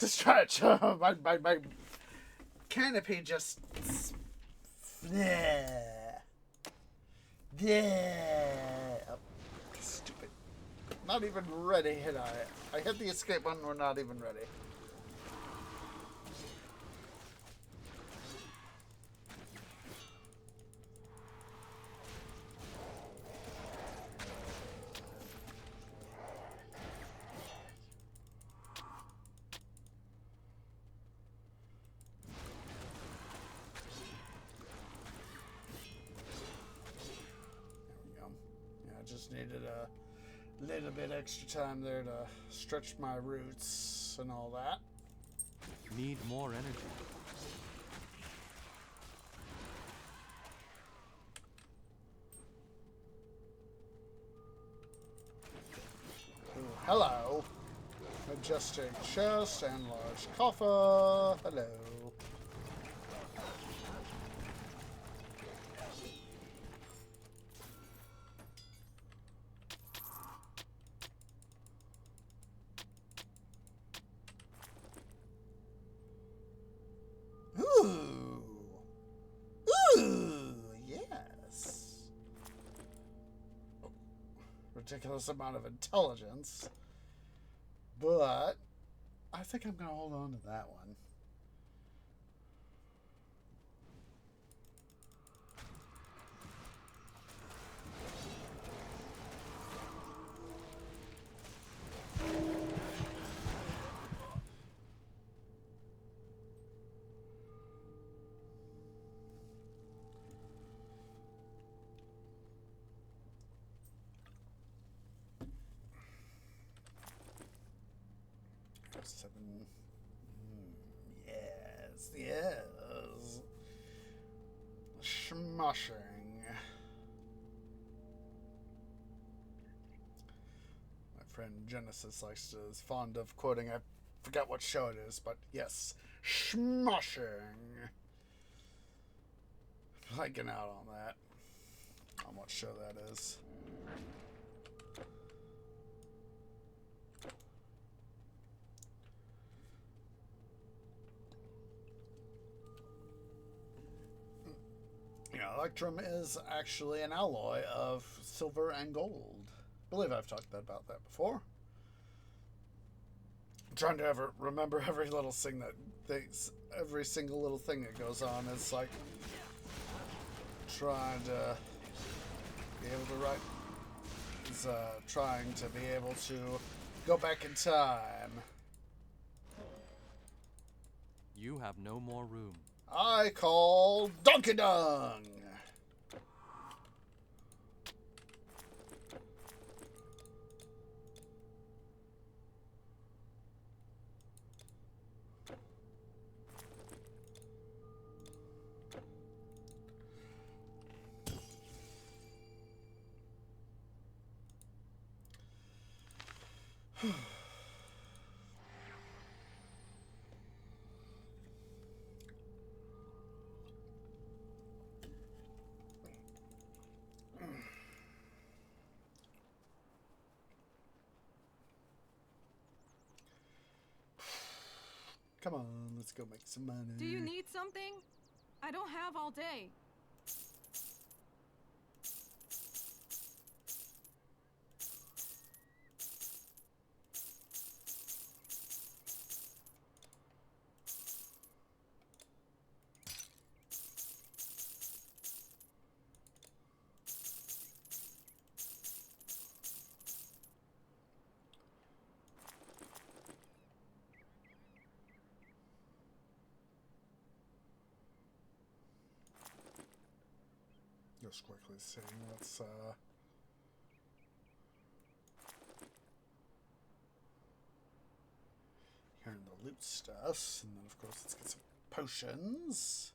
stretch. my canopy just yeah. Oh, stupid. Not even ready, hit I hit the escape button. We're not even ready. Just needed a little bit extra time there to stretch my roots and all that. Need more energy. Ooh, hello. Majestic chest and large coffer. Hello. Ooh. Ooh, yes. Ridiculous amount of intelligence. But I think I'm going to hold on to that one. Seven. Yes, yes. Smashing. My friend Genesis is fond of quoting, I forget what show it is, but yes, smashing. Blanking out on that. On what show that is. Electrum is actually an alloy of silver and gold. I believe I've talked about that before. I'm trying to remember every little thing every single little thing that goes on. It's like trying to be able to write. It's trying to be able to go back in time. You have no more room. I call Donkey Dong. Come on, let's go make some money. Do you need something? I don't have all day. Just quickly seeing what's here in the loot stuff, and then of course let's get some potions.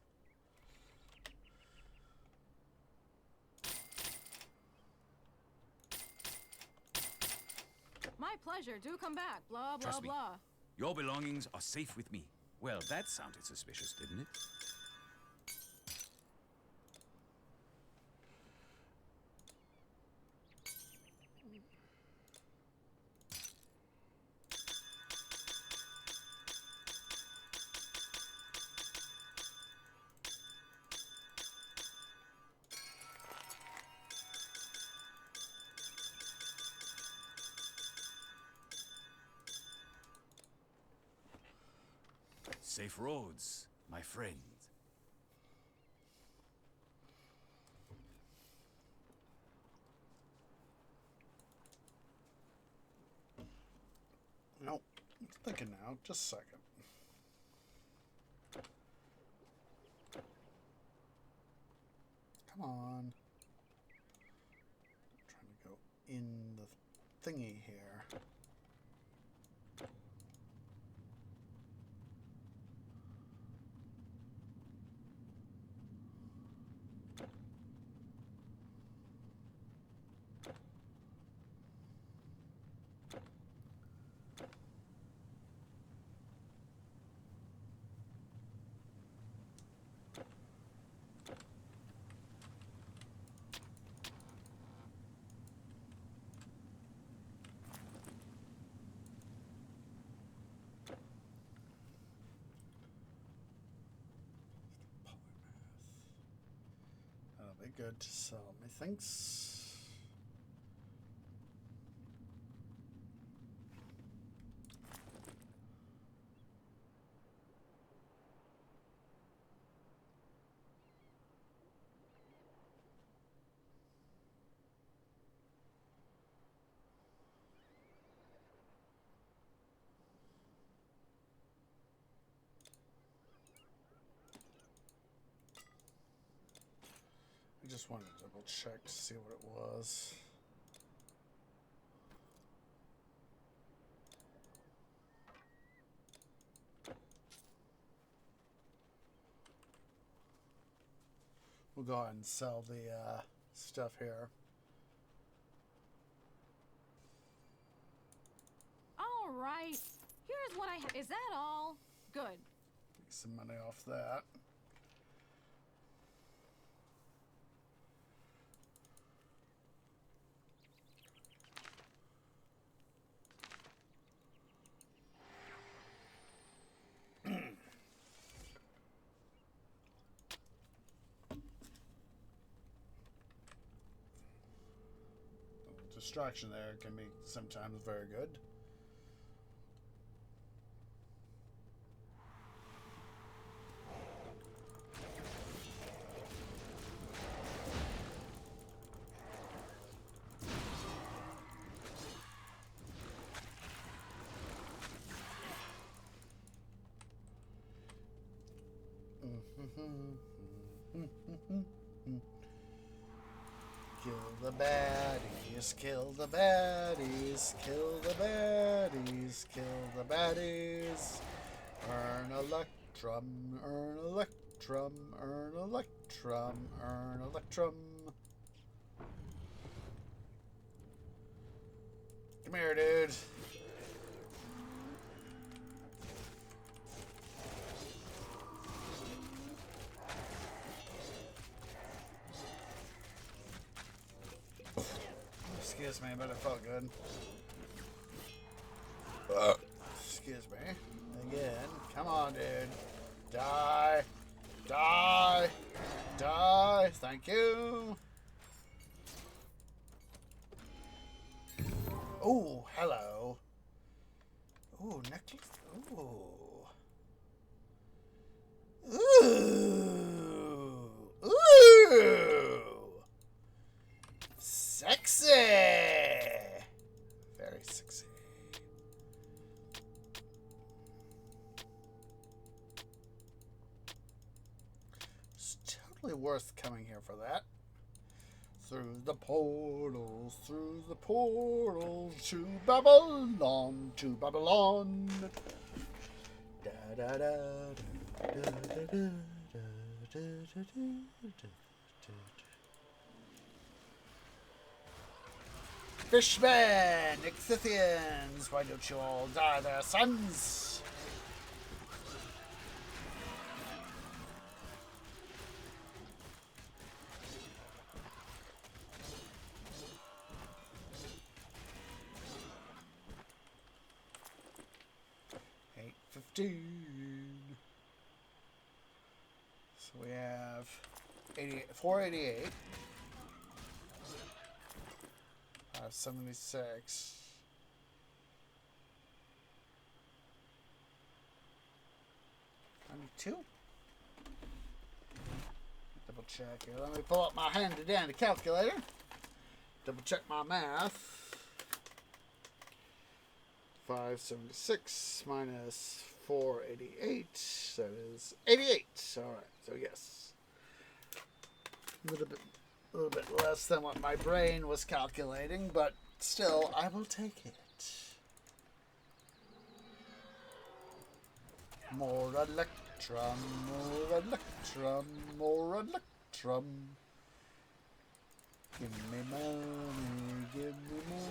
My pleasure. Do come back. Blah, blah, Trust me. blah. Your belongings are safe with me. Well, that sounded suspicious, didn't it? Safe roads, my friend. No, I'm thinking now. Just a second. Come on. I'm trying to go in the thingy here. That'll be good to sell me things. I just wanted to double check to see what it was. We'll go ahead and sell the stuff here. All right. Here's what I have. Is that all? Good. Get some money off that. Distraction there can be sometimes very good. Kill the baddies, kill the baddies, kill the baddies, kill the baddies. Earn electrum, earn electrum, earn electrum, earn electrum. Come here, dude. Excuse me, but it felt good. Excuse me. Again. Come on, dude. Die. Die. Die. Thank you. Oh, hello. Ooh, necklace. Ooh. Ooh. Ooh. Sexy! Very sexy. It's totally worth coming here for that. Through the portals to Babylon, to Babylon. Da da da da da da da da da da. Fishmen, Ixithians, why don't you all die their sons? 15. So we have 488. 576. Two. Double check here. Let me pull up my handy dandy calculator. Double check my math. 576 minus 488. That is 88. All right. So yes, a little bit less than what my brain was calculating, but still, I will take it. More electrum, more electrum, more electrum. Give me money, give me money.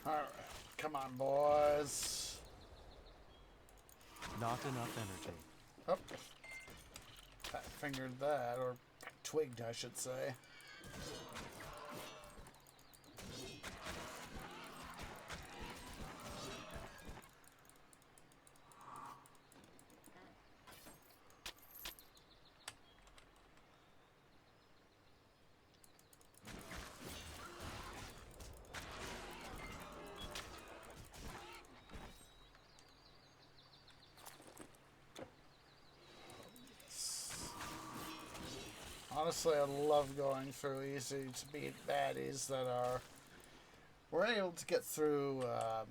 Alright, come on, boys. Not enough energy. Oh, fat fingered that, or twigged, I should say. Honestly, I love going through easy to beat baddies that are... We're able to get through a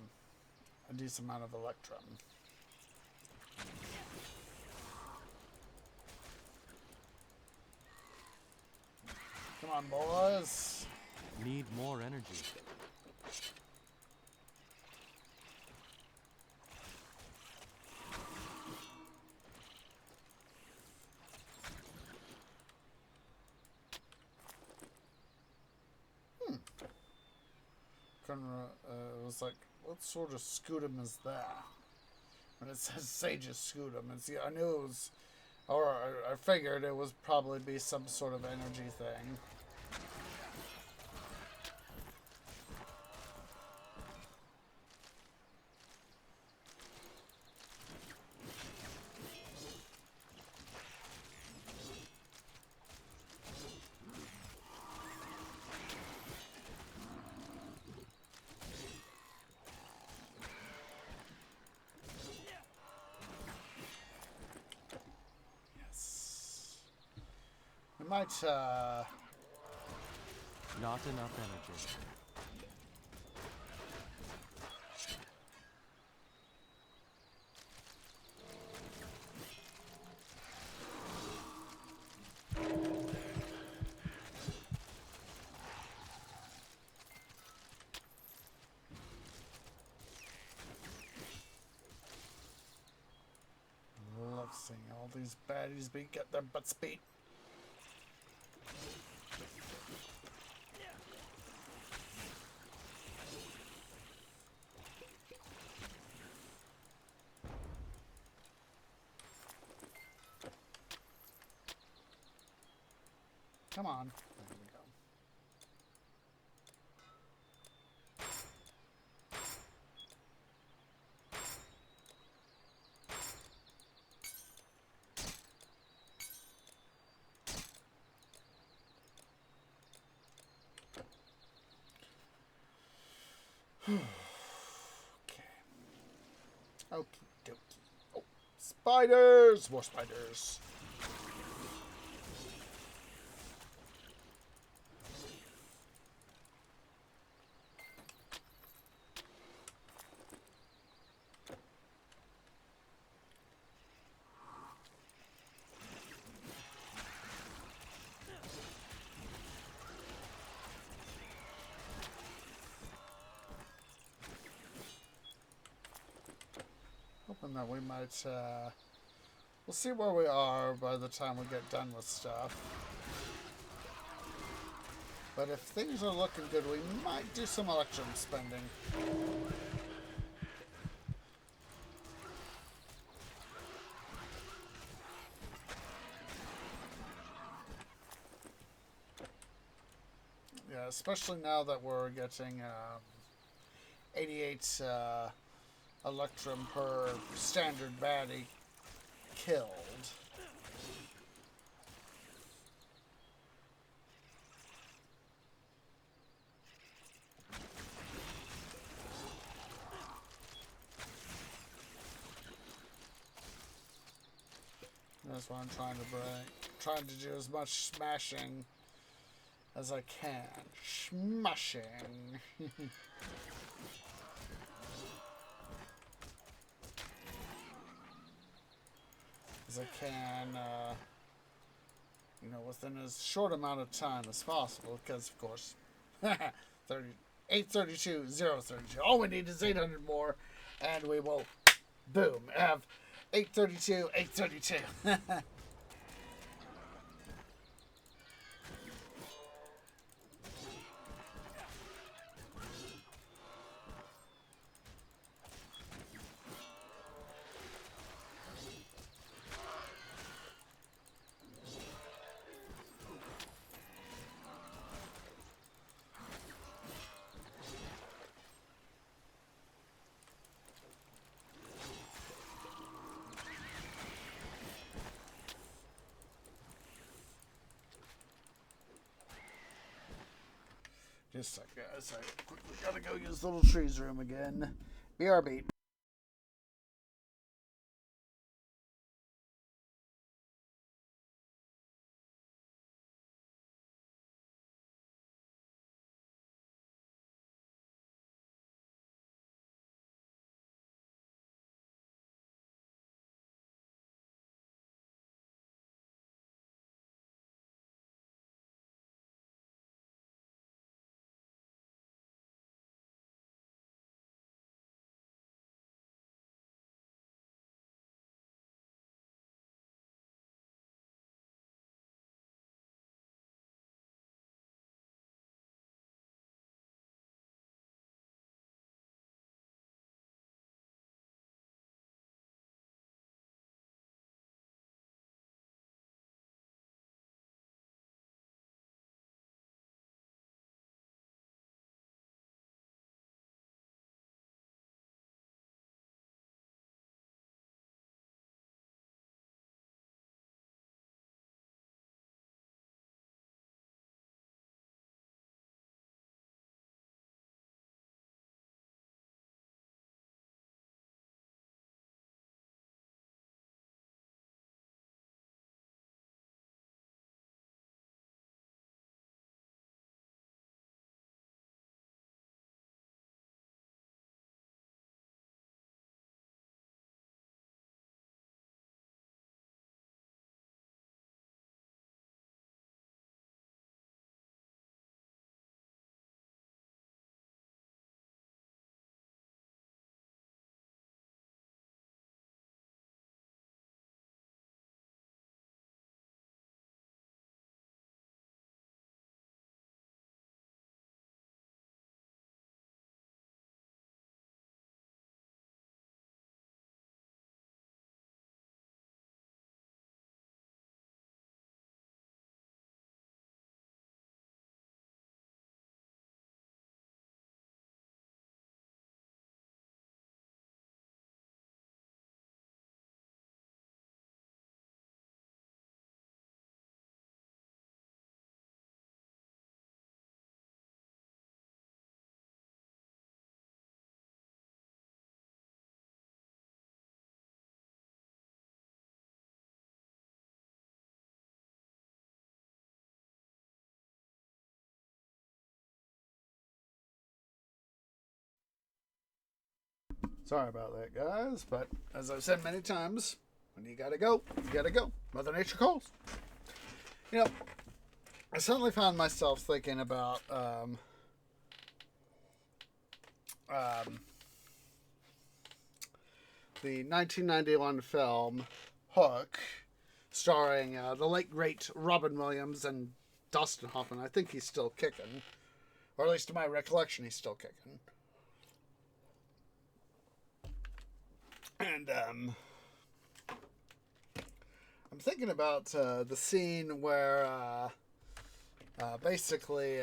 decent amount of Electrum. Come on, boys. Need more energy. It was like, what sort of Scudum is that? When it says Sage's Scudum, and see, I knew it was, or I figured it was probably be some sort of energy thing. We might, Not enough energy. love seeing all these baddies get their butts beat. Come on. There we go. Okay. Okie dokie. Oh, spiders! More spiders. and then we might, we'll see where we are by the time we get done with stuff. But if things are looking good, we might do some electrum spending. Yeah, especially now that we're getting 88 electrum per standard baddie killed. That's what I'm trying to bring. Trying to do as much smashing as I can. Smashing. As I can, you know, within as short amount of time as possible, because of course, 832, 032. All we need is 800 more, and we will, boom, have 832, 832. Just a sec, guys. I quickly gotta go use the little trees room again. BRB. Sorry about that, guys, but as I've said many times, when you gotta go, you gotta go. Mother Nature calls. You know, I suddenly found myself thinking about the 1991 film Hook, starring the late great Robin Williams and Dustin Hoffman. I think he's still kicking, or at least to my recollection, he's still kicking. And I'm thinking about the scene where basically,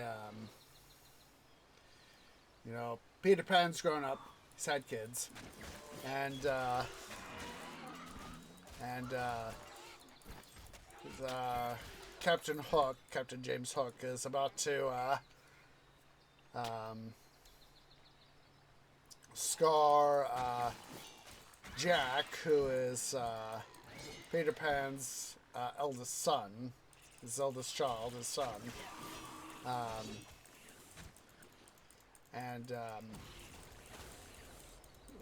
you know, Peter Pan's grown up, he's had kids, and Captain Hook, Captain James Hook, is about to scar Jack, who is Peter Pan's eldest son, his eldest child, his son.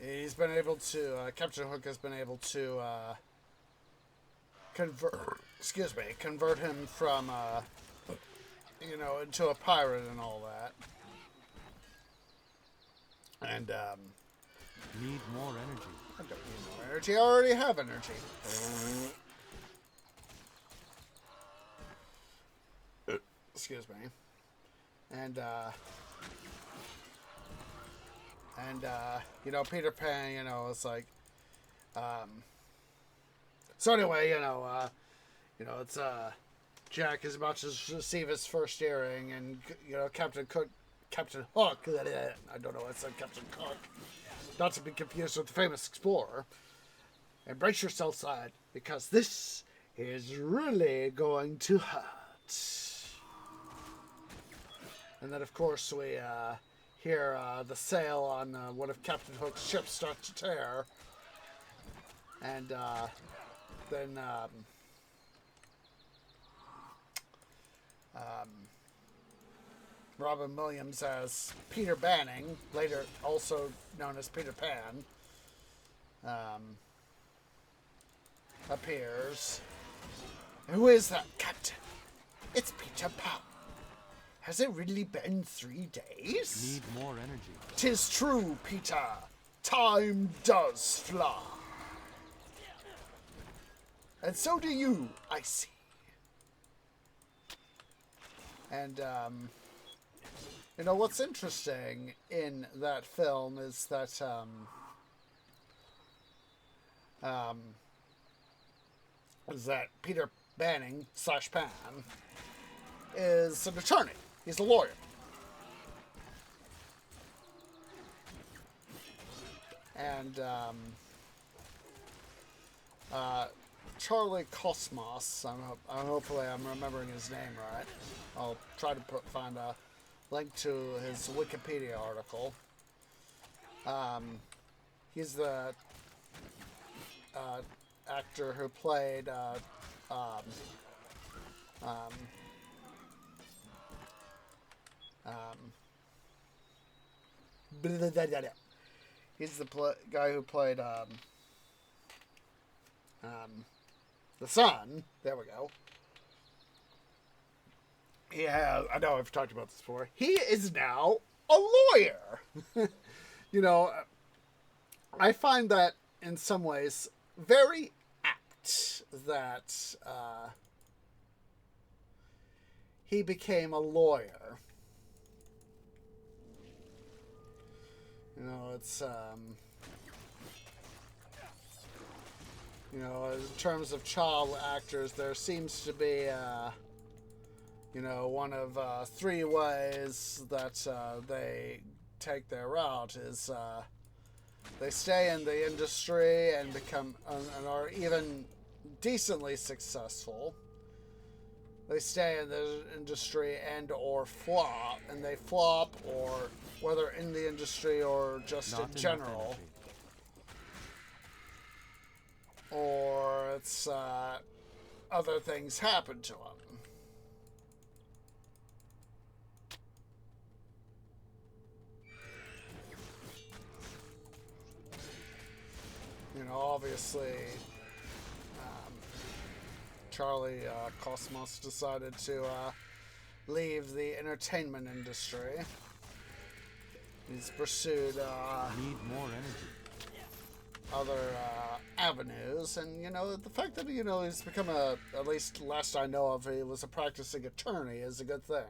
He's been able to, Captain Hook has been able to convert him from, you know, into a pirate and all that. And, Need more energy. I don't need more energy. I already have energy. Excuse me. And, you know, Peter Pan, you know, it's like, so anyway, you know, it's, Jack is about to receive his first earring, and, you know, Captain Hook, I don't know what I said, Captain Cook, not to be confused with the famous explorer. And brace yourself, side, because this is really going to hurt. And then, of course, we hear the sail on one of Captain Hook's ships start to tear. And then Robin Williams as Peter Banning, later also known as Peter Pan, appears. Who is that, Captain? It's Peter Pan. Has it really been 3 days? Need more energy. 'Tis true, Peter. Time does fly. And so do you, I see. And, you know, what's interesting in that film is that, Peter Banning / Pan is an attorney. He's a lawyer. And, Charlie Cosmos, hopefully I'm remembering his name right. I'll try to find a link to his Wikipedia article. He's the actor who played he's the guy who played the son. There we go. Yeah, I know I've talked about this before. He is now a lawyer. You know, I find that in some ways very apt that he became a lawyer. You know, it's you know, in terms of child actors, there seems to be, you know, one of 3 ways that they take their route is they stay in the industry and become, and are even decently successful. They stay in the industry and or flop, and they flop, or whether in the industry or just Not in general. energy. Or it's other things happen to him. You know, obviously, Charlie Cosmos decided to leave the entertainment industry. He's pursued Need more energy. other avenues, and you know, the fact that he's become at least last I know of, he was a practicing attorney is a good thing.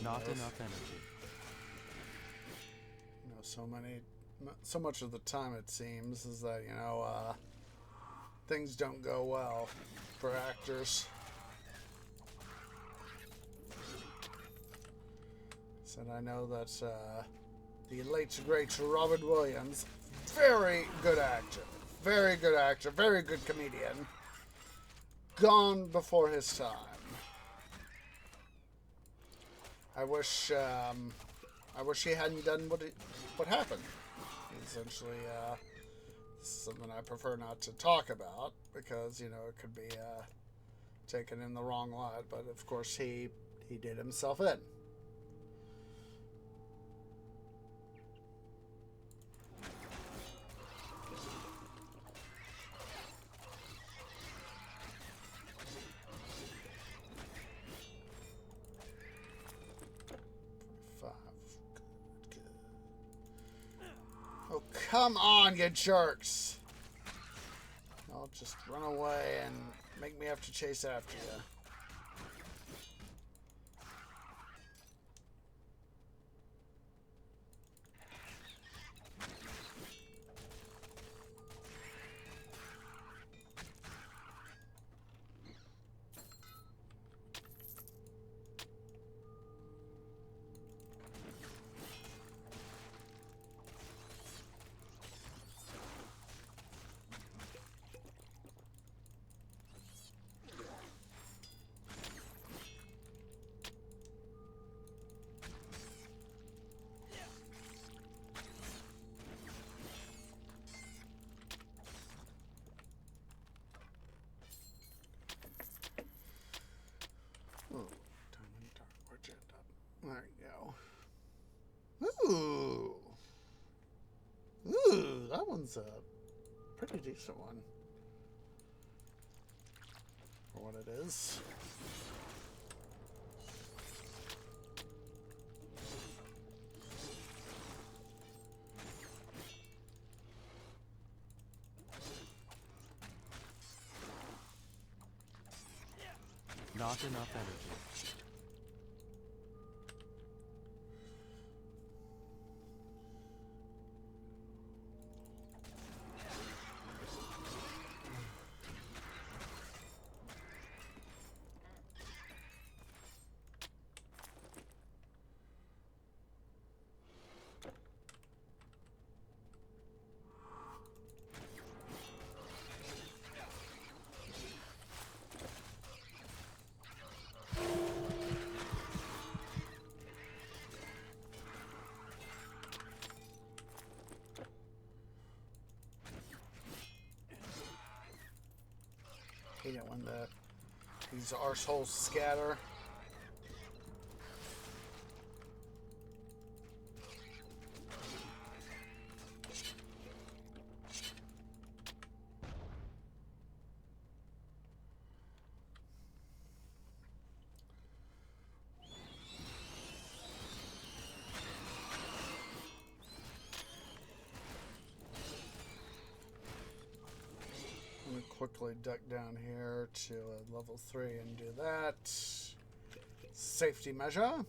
Not enough energy. You know, so much of the time it seems is that, things don't go well for actors. Said I know that the late great Robin Williams, very good actor, very good comedian, gone before his time. I wish he hadn't done what happened. Essentially, this is something I prefer not to talk about because, it could be taken in the wrong light. But of course, he did himself in. Oh, come on, you jerks! I'll just run away and make me have to chase after you. There you go. Ooh, that one's a pretty decent one for what it is. Not enough energy. Hate it when these arseholes scatter. Quickly duck down here to level 3 and do that. Safety measure.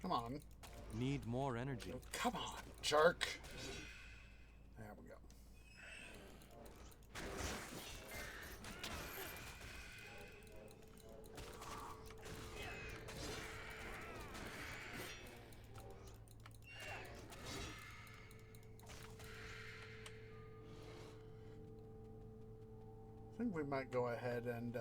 Come on. Need more energy. Oh, come on, jerk. There we go. I think we might go ahead and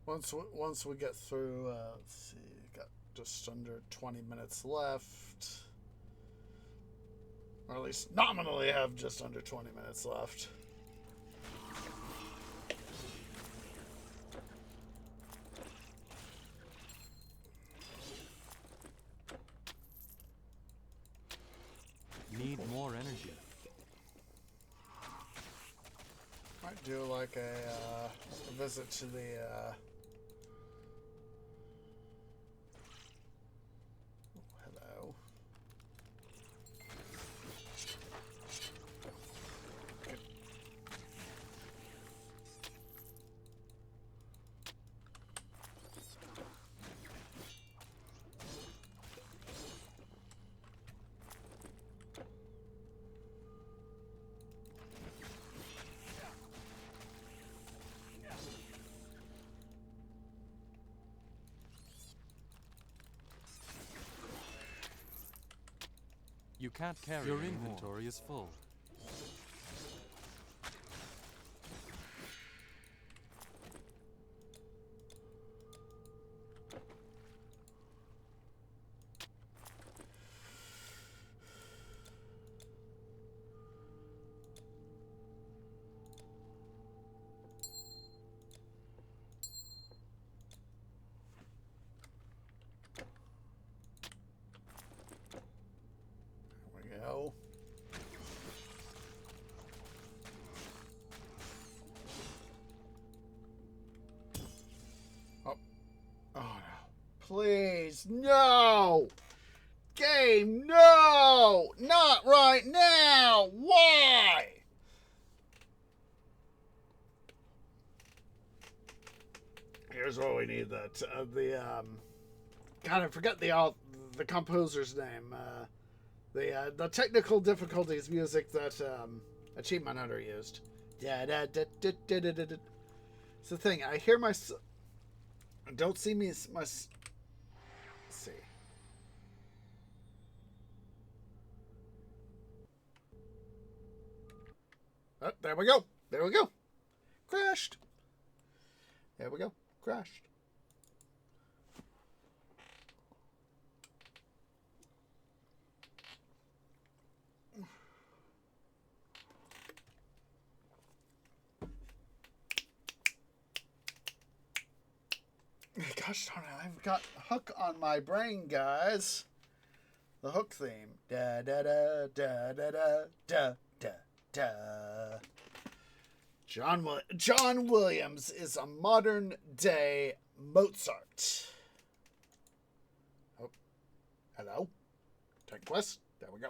once we get through. Let's see, got just under 20 minutes left, or at least nominally have just under 20 minutes left. Need more energy. Might do like a visit to the hello. Okay. You can't carry your inventory is full. Go. Oh. Oh no. Please, no! Game, no! Not right now! Why? Here's what we need. God, I forget the composer's name. The technical difficulties music that Achievement Hunter used. It's the thing. I hear don't see me. Let's see. Oh, there we go. There we go. Crashed. There we go. Crashed. Gosh darn it, I've got Hook on my brain, guys. The Hook theme. Da da da da da da da da da. John Williams is a modern day Mozart. Oh, hello. Titan Quest. There we go.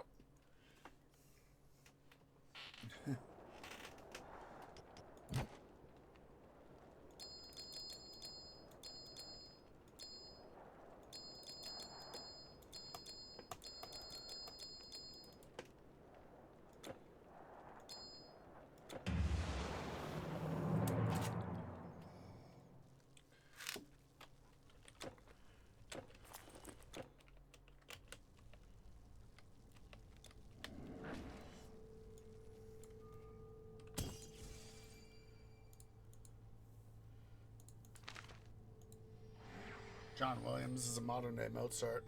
John Williams is a modern day Mozart.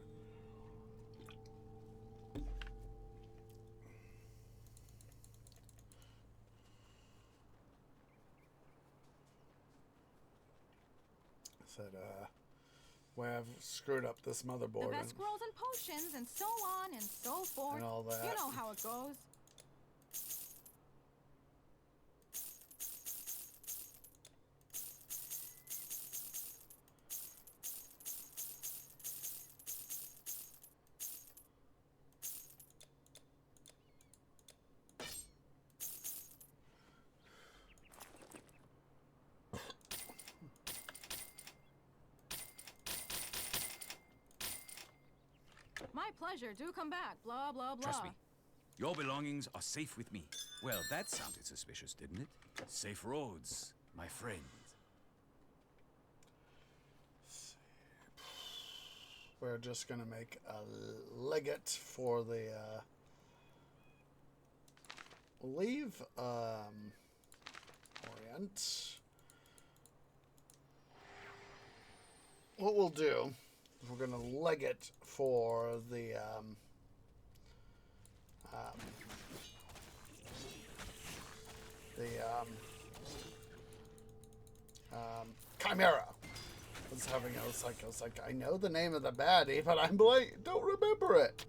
Said, well, I've screwed up this motherboard. The best scrolls and potions and so on and so forth. And all that. You know how it goes. My pleasure. Do come back. Blah, blah, blah. Trust me. Your belongings are safe with me. Well, that sounded suspicious, didn't it? Safe roads, my friend. We're just going to make a legate for the... we'll leave Brilliant. What we'll do is we're going to leg it for the Chimera. I was like, I know the name of the baddie, but I'm like, don't remember it.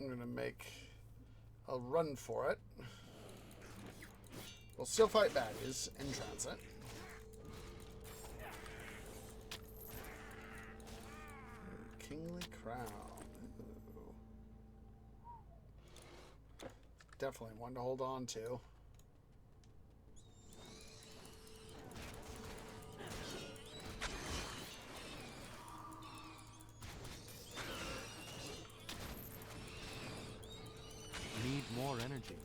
I'm gonna make a run for it. We'll still fight baddies in transit. Kingly Crown. Ooh. Definitely one to hold on to. Need more energy.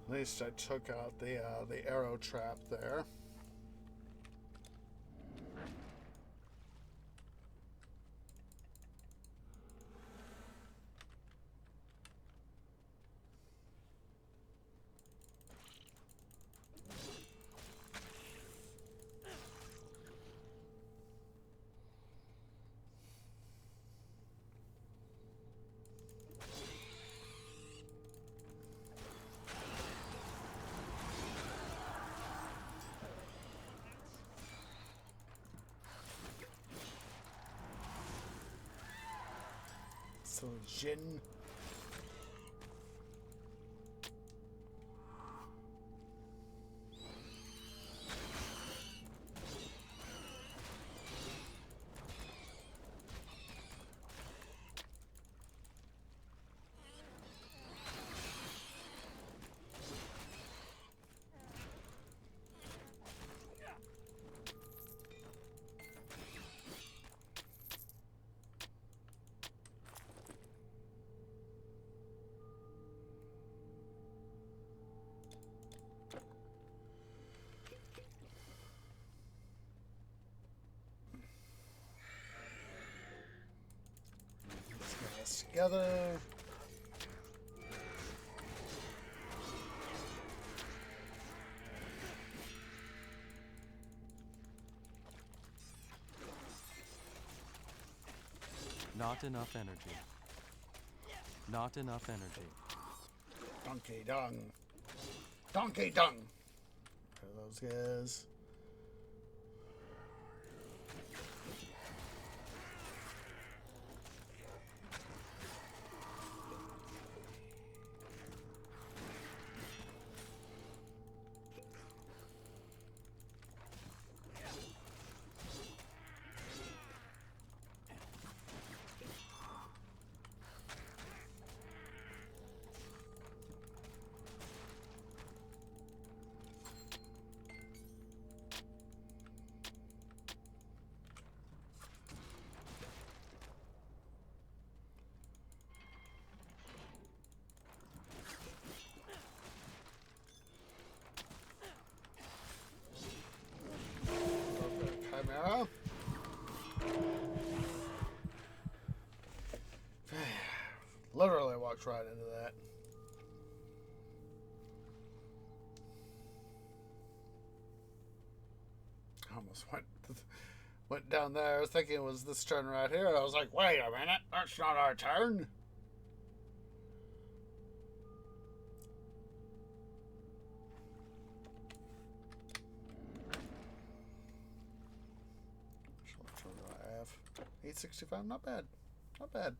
At least I took out the arrow trap there. So Jin. Together. Not enough energy. Not enough energy. Donkey dung. Donkey dung. For those guys. Chimera. Literally walked right into that. Almost went down there thinking it was this turn right here. I was like, wait a minute, that's not our turn. What turn do I have? 865, not bad. Not bad.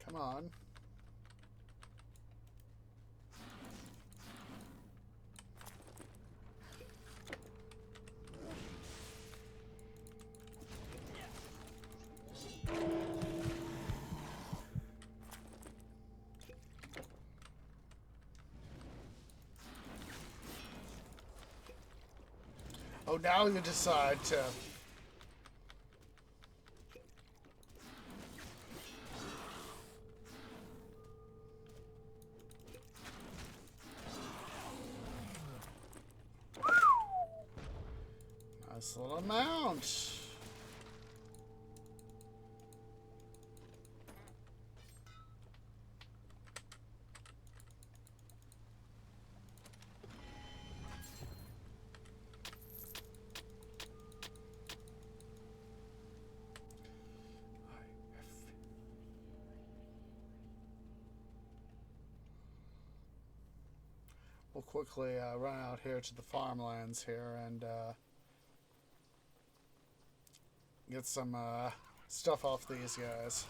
Come on. now you decide to... Nice little mount. We'll quickly run out here to the farmlands here and get some stuff off these guys.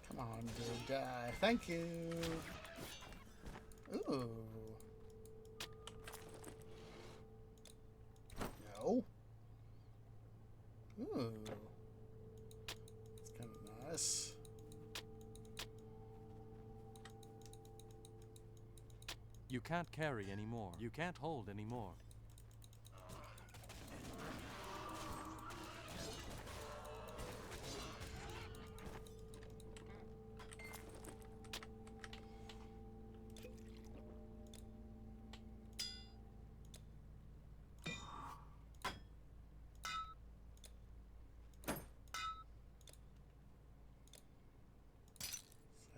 Come on, dude, die. Thank you. Ooh. No. Ooh. It's kind of nice. You can't carry anymore. You can't hold anymore.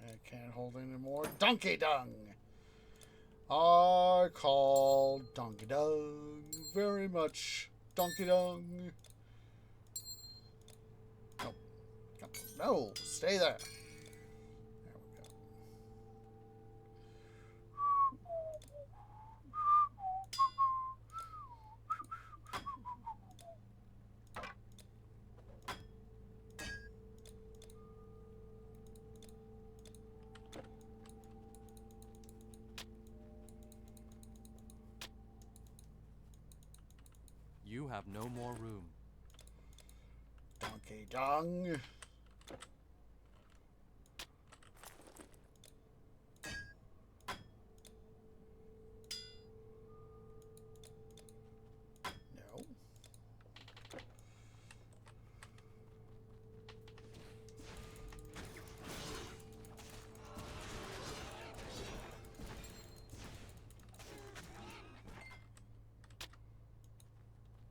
I can't hold any more donkey dung. I call donkey dung very much donkey dung. No, no, stay there. There we go. You have no more room. Donkey dung. No.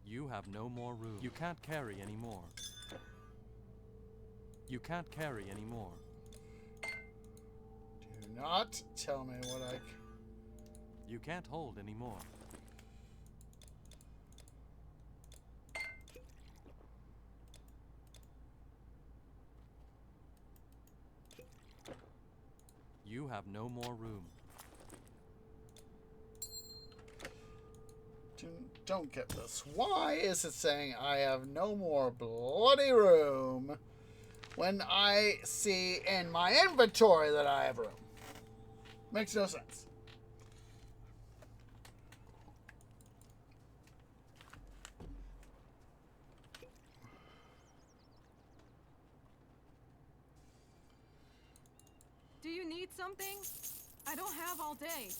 You have no more room. You can't carry anymore. You can't carry anymore. Do not tell me what I... You can't hold anymore. You have no more room. Don't get this. Why is it saying I have no more bloody room when I see in my inventory that I have room? Makes no sense. Do you need something? I don't have all day.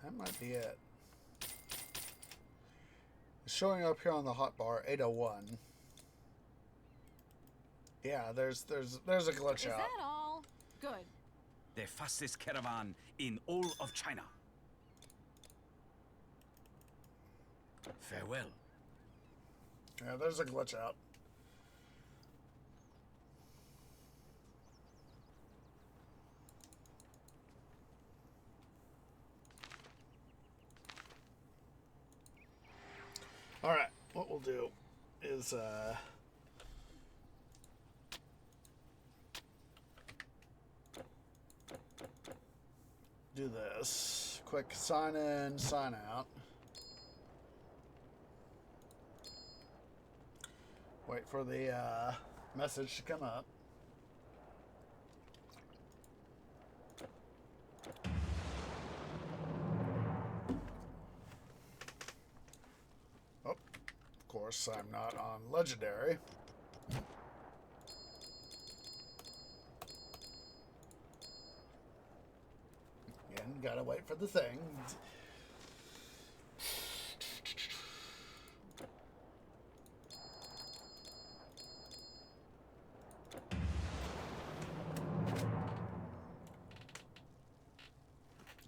That might be it. It's showing up here on the hotbar, 801. Yeah, there's a glitch Is out. that all? Good. The fastest caravan in all of China. Farewell. Yeah, there's a glitch out. Alright, what we'll do is, do this. Quick sign in, sign out. Wait for the message to come up. Oh, of course, I'm not on Legendary. Again, gotta wait for the thing.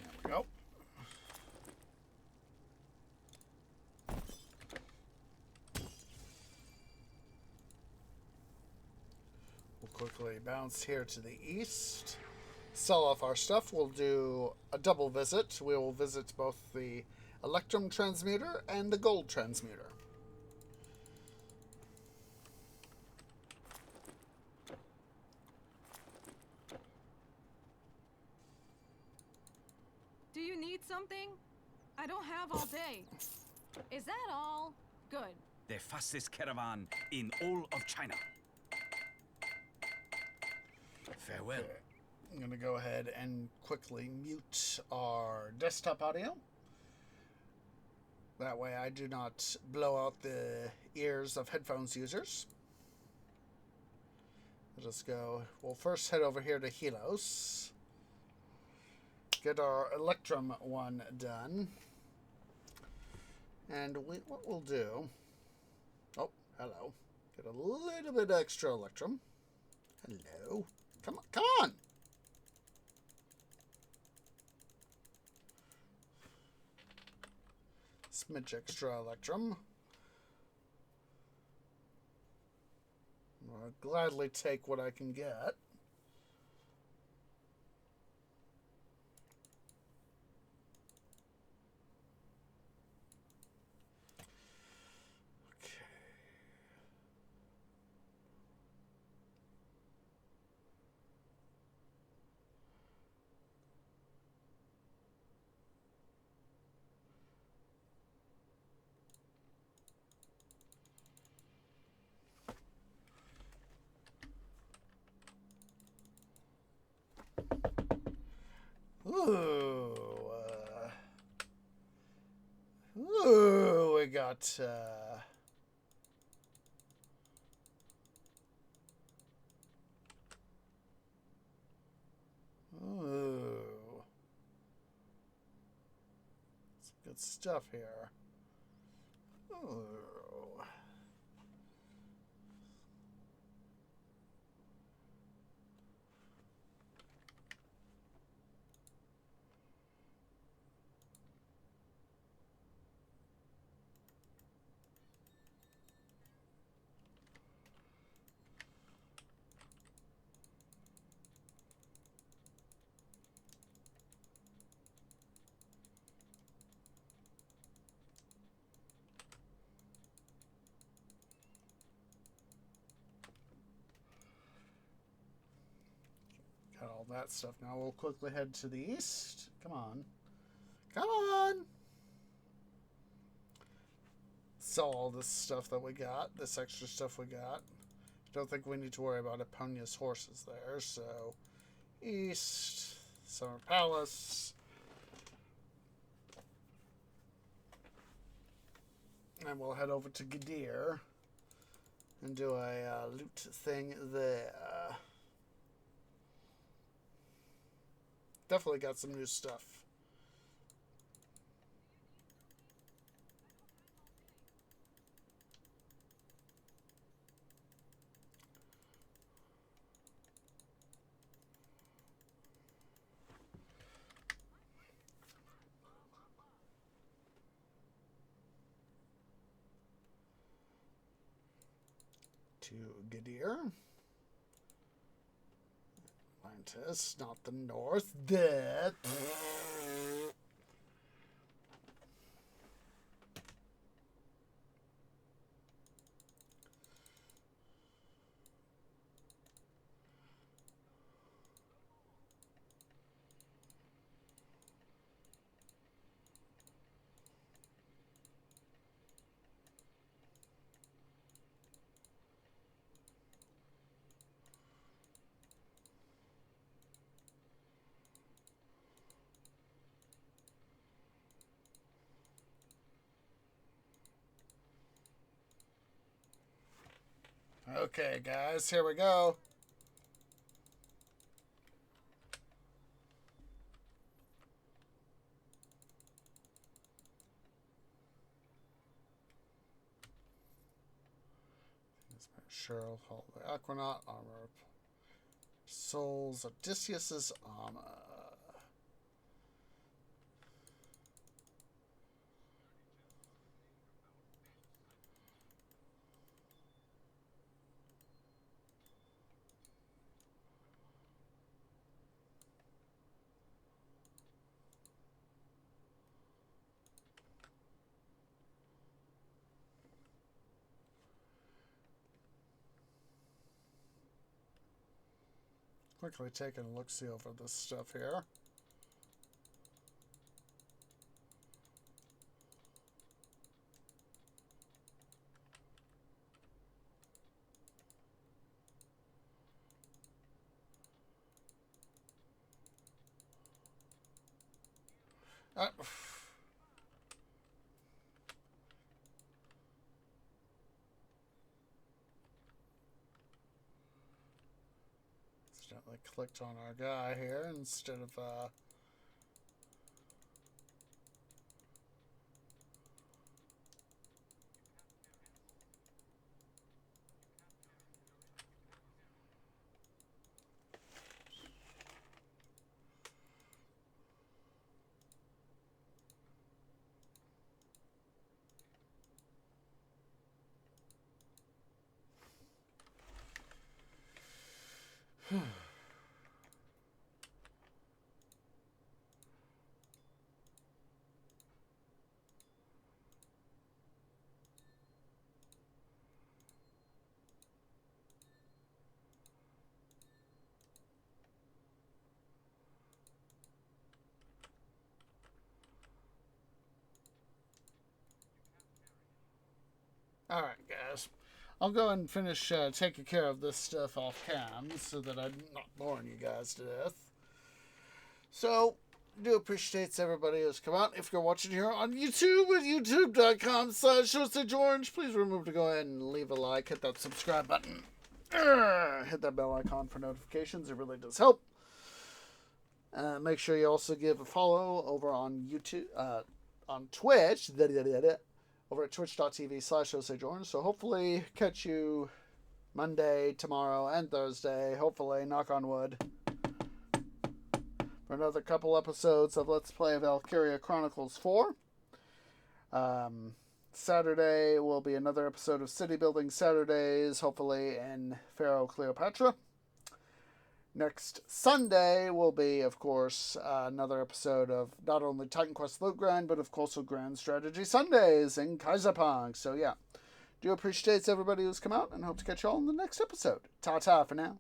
There we go. We'll quickly bounce here to the east. Sell off our stuff. We'll do a double visit. We will visit both the Electrum Transmuter and the Gold Transmuter. Do you need something? I don't have all day. Is that all? Good. The fastest caravan in all of China. Farewell. Okay. I'm going to go ahead and quickly mute our desktop audio. That way I do not blow out the ears of headphones users. We'll just go, we'll first head over here to Helos. Get our Electrum one done. And what we'll do... Oh, hello. Get a little bit extra Electrum. Hello. Come on, come on! Smidge extra Electrum. I'll gladly take what I can get. Ooh, we got, ooh. Some good stuff here. Ooh. Got all that stuff. Now we'll quickly head to the east. Come on. Come on! Sell all this stuff that we got. This extra stuff we got. Don't think we need to worry about Eponia's horses there. So, east. Summer Palace. And we'll head over to Gadir. And do a loot thing there. Definitely got some new stuff. To Gadir. Atlantis, not the north. That. Okay, guys, here we go. Cheryl, Hall the Aquanaut, Armor of Souls, Odysseus's Armor. Quickly taking a look-see over this stuff here. Accidentally clicked on our guy here instead of Alright, guys. I'll go and finish taking care of this stuff off cam so that I'm not boring you guys to death. So, do appreciate everybody who's come out. If you're watching here on YouTube at youtube.com/HostedGeorge, please remember to go ahead and leave a like, hit that subscribe button, hit that bell icon for notifications. It really does help. Make sure you also give a follow over on YouTube, on Twitch, over at twitch.tv/HostedGeorge. So hopefully catch you Monday, tomorrow, and Thursday. Hopefully, knock on wood, for another couple episodes of Let's Play Valkyria Chronicles 4. Saturday will be another episode of City Building Saturdays, hopefully in Pharaoh Cleopatra. Next Sunday will be, of course, another episode of not only Titan Quest Loot Grind, but of course Grand Strategy Sundays in Kaisapunk. So yeah, do appreciate everybody who's come out and hope to catch you all in the next episode. Ta-ta for now.